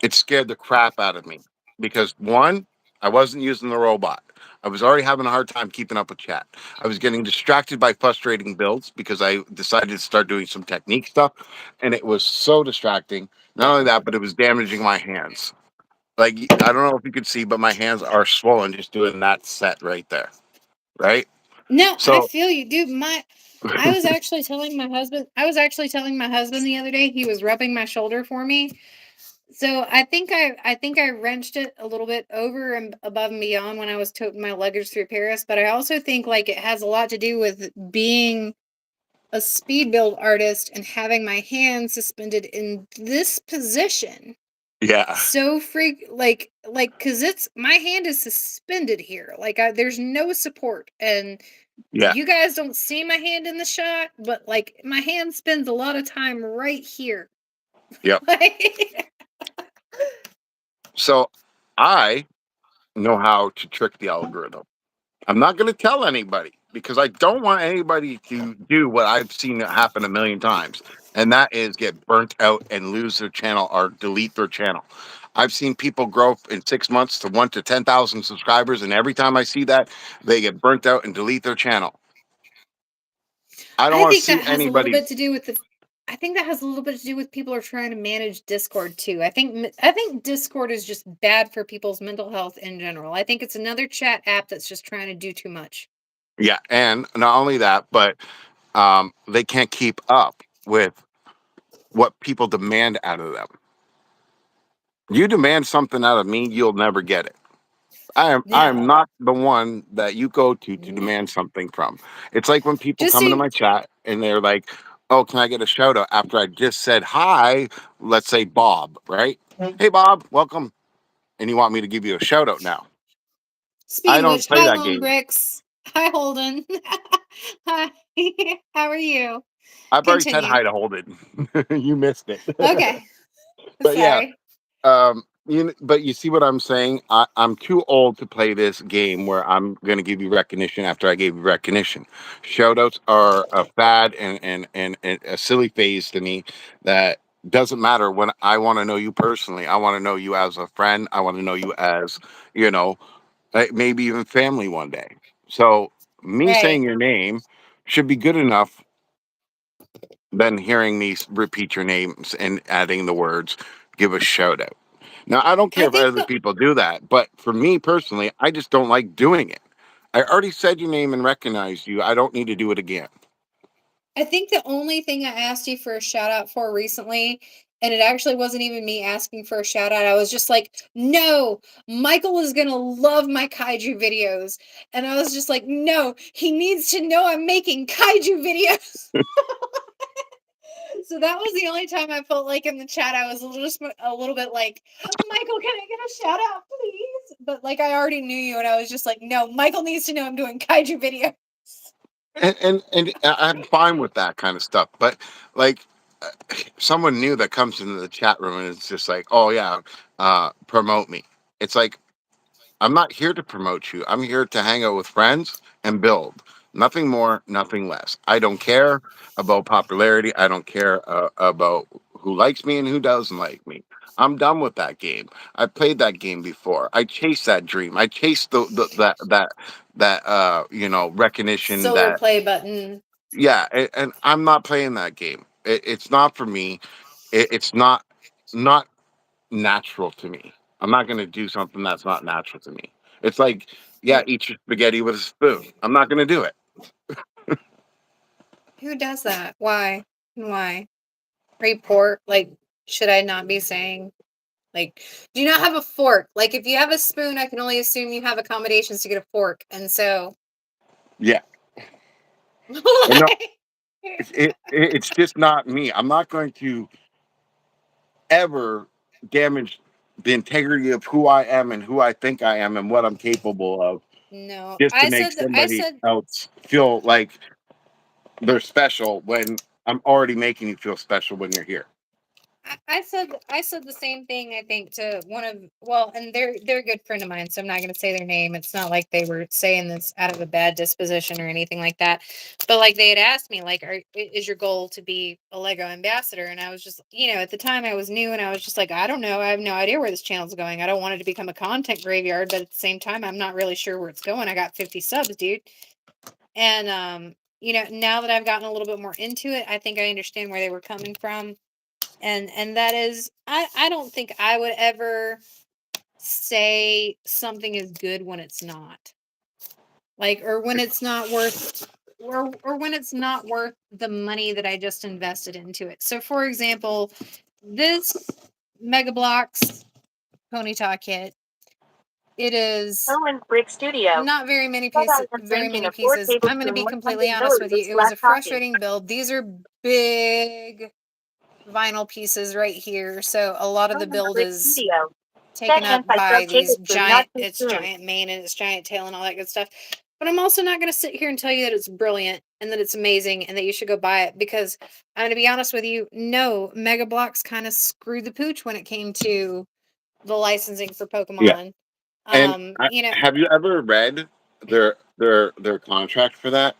It scared the crap out of me because one, I wasn't using the robot. I was already having a hard time keeping up with chat. I was getting distracted by frustrating builds because I decided to start doing some technique stuff, and it was so distracting. Not only that, but it was damaging my hands. Like, I don't know if you could see, but my hands are swollen just doing that set right there. Right? No, I So, feel you, dude. I was actually telling my husband. I was actually telling my husband the other day. He was rubbing my shoulder for me. So I think I wrenched it a little bit over and above and beyond when I was toting my luggage through Paris. But I also think like it has a lot to do with being a speed build artist and having my hands suspended in this position. yeah, So because it's my hand is suspended here. There's no support, and yeah, you guys don't see my hand in the shot, but like my hand spends a lot of time right here. yep. Like, So I know how to trick the algorithm. I'm not going to tell anybody because I don't want anybody to do what I've seen happen a million times, and that is get burnt out and lose their channel or delete their channel. I've seen people grow in 6 months to 1 to 10,000 subscribers, and every time I see that, they get burnt out and delete their channel. I don't I want to think see that has a little anybody. bit to do with the. I think that has a little bit to do with people are trying to manage Discord too. I think Discord is just bad for people's mental health in general. I think it's another chat app that's just trying to do too much. Yeah, and not only that, but they can't keep up with what people demand out of them. You demand something out of me, you'll never get it. I am No, not the one that you go to no. demand something from. It's like when people Just come into so my chat and they're like, "Oh, can I get a shout out?" After I just said hi, let's say Bob, right? Hey Bob, welcome. And you want me to give you a shout out now. I speaking of don't which, play hi that game. Lumibricks. Hi Holden. Hi. How are you? I've already said Continue. hi to Holden. You missed it. Okay. But yeah, Sorry. but you see what I'm saying? I'm too old to play this game where I'm going to give you recognition after I gave you recognition. Shoutouts are a fad and a silly phase to me that doesn't matter when I want to know you personally. I want to know you as a friend. I want to know you as, you know, maybe even family one day. So Me Right. saying your name should be good enough than hearing me repeat your names and adding the words, give a shout out. Now, I don't care I if think other the people do that, but for me personally, I just don't like doing it. I already said your name and recognized you. I don't need to do it again. I think the only thing I asked you for a shout out for recently, and it actually wasn't even me asking for a shout out. I was just like, no, Michael is gonna love my kaiju videos. And I was just like, no, he needs to know I'm making kaiju videos. So that was the only time I felt like in the chat I was a little bit like, Michael, can I get a shout out, please? But like I already knew you, and I was just like, no, Michael needs to know I'm doing kaiju videos. And I'm fine with that kind of stuff. But like someone new that comes into the chat room and it's just like, oh yeah, promote me. It's like, I'm not here to promote you. I'm here to hang out with friends and build. Nothing more, nothing less. I don't care about popularity. I don't care about who likes me and who doesn't like me. I'm done with that game. I played that game before. I chased that dream. I chased that recognition Solo that play button. yeah, and I'm not playing that game. It's not for me. It's not natural to me. I'm not going to do something that's not natural to me. It's like, yeah, eat your spaghetti with a spoon. I'm not going to do it. Who does that? Why? Why? Report? Like, should I not be saying? Like, do you not have a fork? Like, if you have a spoon, I can only assume you have accommodations to get a fork. And so. Yeah. No, it's just not me. I'm not going to ever damage the integrity of who I am and who I think I am and what I'm capable of No, just to I make said that. I somebody said else feel like they're special when I'm already making you feel special when you're here. I said the same thing. I think to one of and they're a good friend of mine, so I'm not going to say their name. It's not like they were saying this out of a bad disposition or anything like that. But like they had asked me, like, is your goal to be a Lego ambassador? And I was just, at the time I was new, and I was just like, I don't know, I have no idea where this channel's going. I don't want it to become a content graveyard, but at the same time, I'm not really sure where it's going. I got 50 subs, dude, and now that I've gotten a little bit more into it, I think I understand where they were coming from. And that is, I don't think I would ever say something is good when it's not. Like, or when it's not worth or when it's not worth the money that I just invested into it. So for example, this Mega Bloks Ponyta kit, it is Owen's Brick Studio. not very many Said I pieces. am drinking a 4 I'm going to tablespoon be 100 completely honest with you. milliliters It was a black coffee. frustrating build. These are big vinyl pieces right here. So a lot of the Owen's build Brick is Studio. taken Said up by anti-sub these tablespoon, not its teaspoon. giant mane and its giant tail and all that good stuff. But I'm also not going to sit here and tell you that it's brilliant and that it's amazing and that you should go buy it, because I'm going to be honest with you. No, Mega Bloks kind of screwed the pooch when it came to the licensing for Pokemon. And have you ever read their contract for that?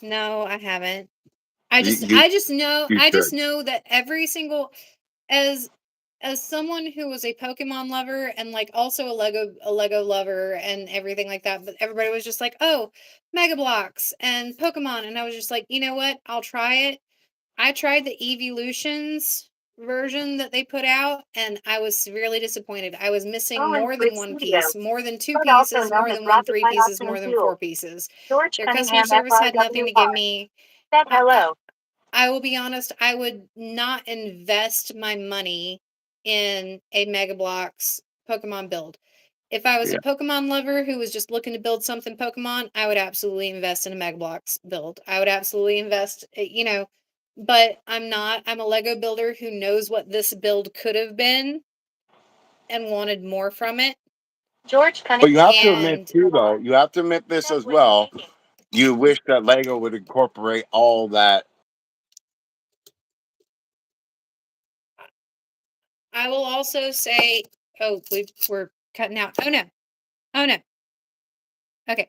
No, I haven't. I You just know should. that every single, as someone who was a Pokemon lover and like also a Lego lover and everything like that, but everybody was just like, oh, Mega Bloks and Pokemon, and I was just like, you know what, I'll try it. I tried the Evolutions version that they put out, and I was severely disappointed. I was missing Owen's more Brick than one Studio. piece, more than two But also pieces, known more as than one Rocket 3 Light pieces, Optimum more than Fuel. 4 pieces. George Their customer Cunningham service had nothing to give FRWR. me. Said hello. I will be honest, I would not invest my money in a Mega Bloks Pokemon build. If I was a Yeah. Pokemon lover who was just looking to build something Pokemon, I would absolutely invest in a Mega Bloks build. I would absolutely invest, but I'm not. I'm a Lego builder who knows what this build could have been and wanted more from it. George But Cunningham. you have to admit too, though, you have to admit this Said as when well. speaking. You wish that Lego would incorporate all that. I will also say, oh, we're cutting out. Oh no. Oh no. Okay.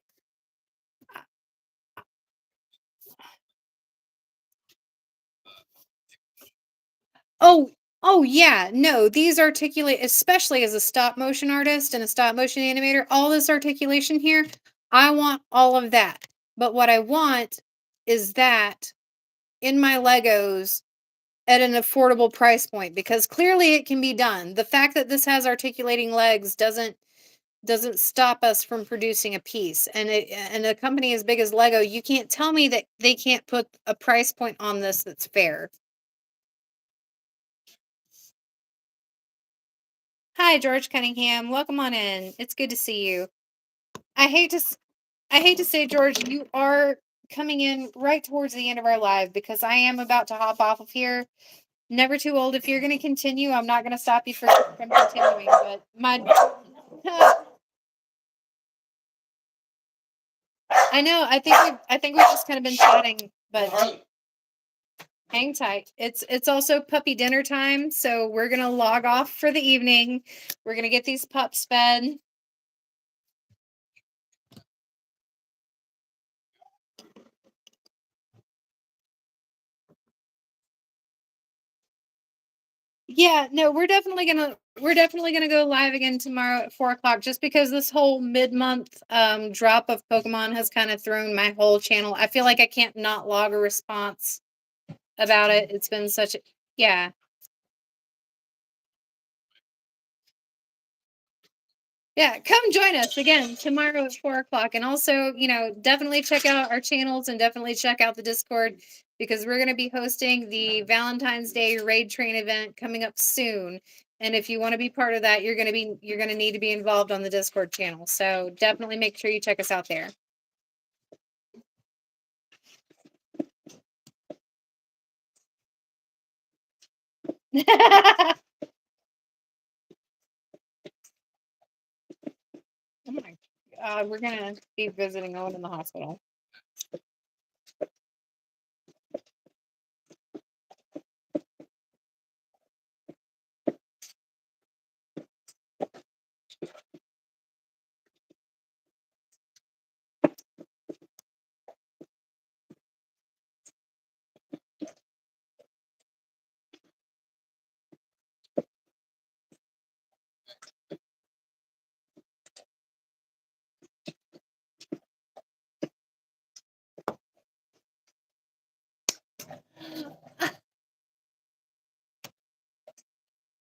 Oh yeah, no, these articulate, especially as a stop motion artist and a stop motion animator, all this articulation here, I want all of that. But what I want is that in my Legos at an affordable price point, because clearly it can be done. The fact that this has articulating legs doesn't stop us from producing a piece. And a company as big as Lego, you can't tell me that they can't put a price point on this that's fair. Hi, George Cunningham. Welcome on in. It's good to see you. I hate to say, George, you are coming in right towards the end of our live because I am about to hop off of here. Never too old. If you're going to continue, I'm not going to stop you from continuing. But I know. I think we've just kind of been chatting, but hang tight. It's also puppy dinner time, so we're gonna log off for the evening. We're gonna get these pups fed. Yeah, no, we're definitely gonna go live again tomorrow at 4 o'clock, just because this whole mid-month drop of Pokemon has kind of thrown my whole channel. I feel like I can't not log a response about it. It's been such a yeah. Yeah, come join us again tomorrow at 4 o'clock. And also, definitely check out our channels and definitely check out the Discord, because we're going to be hosting the Valentine's Day raid train event coming up soon. And if you want to be part of that, you're going to need to be involved on the Discord channel. So definitely make sure you check us out there. Oh my God, we're going to be visiting Owen in the hospital.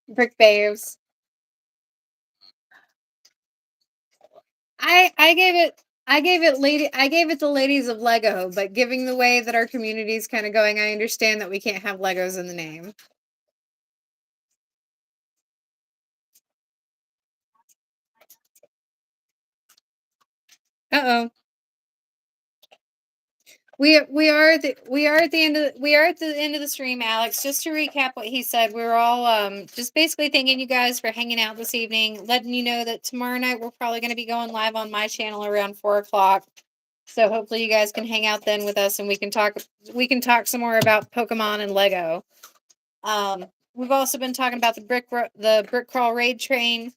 Brick Babes. I gave it the ladies of Lego, but giving the way that our community is kind of going, I understand that we can't have Legos in the name. Uh-oh. We are at the end of the stream, Alex. Just to recap what he said, we're all just basically thanking you guys for hanging out this evening, letting you know that tomorrow night we're probably going to be going live on my channel around 4 o'clock. So hopefully you guys can hang out then with us, and we can talk some more about Pokemon and Lego. We've also been talking about the brick crawl raid train.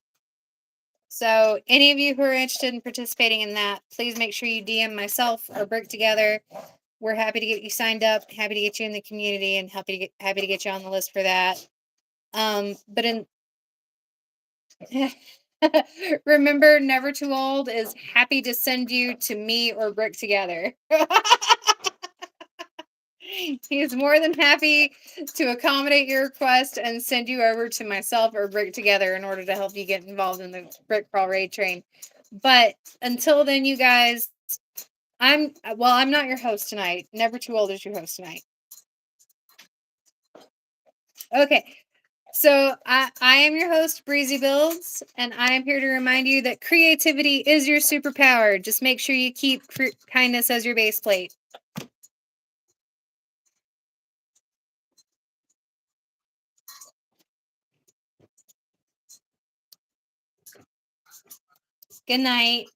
So any of you who are interested in participating in that, please make sure you DM myself or Brick Together. We're happy to get you signed up, happy to get you in the community, and happy to get you on the list for that. But remember, Never Too Old is happy to send you to me or Brick Together. He is more than happy to accommodate your request and send you over to myself or Brick Together in order to help you get involved in the Brick Crawl Raid Train. But until then, you guys, I'm not your host tonight. Never Too Old is your host tonight. Okay. So I am your host, BreeziBuilds, and I am here to remind you that creativity is your superpower. Just make sure you keep kindness as your base plate. Good night.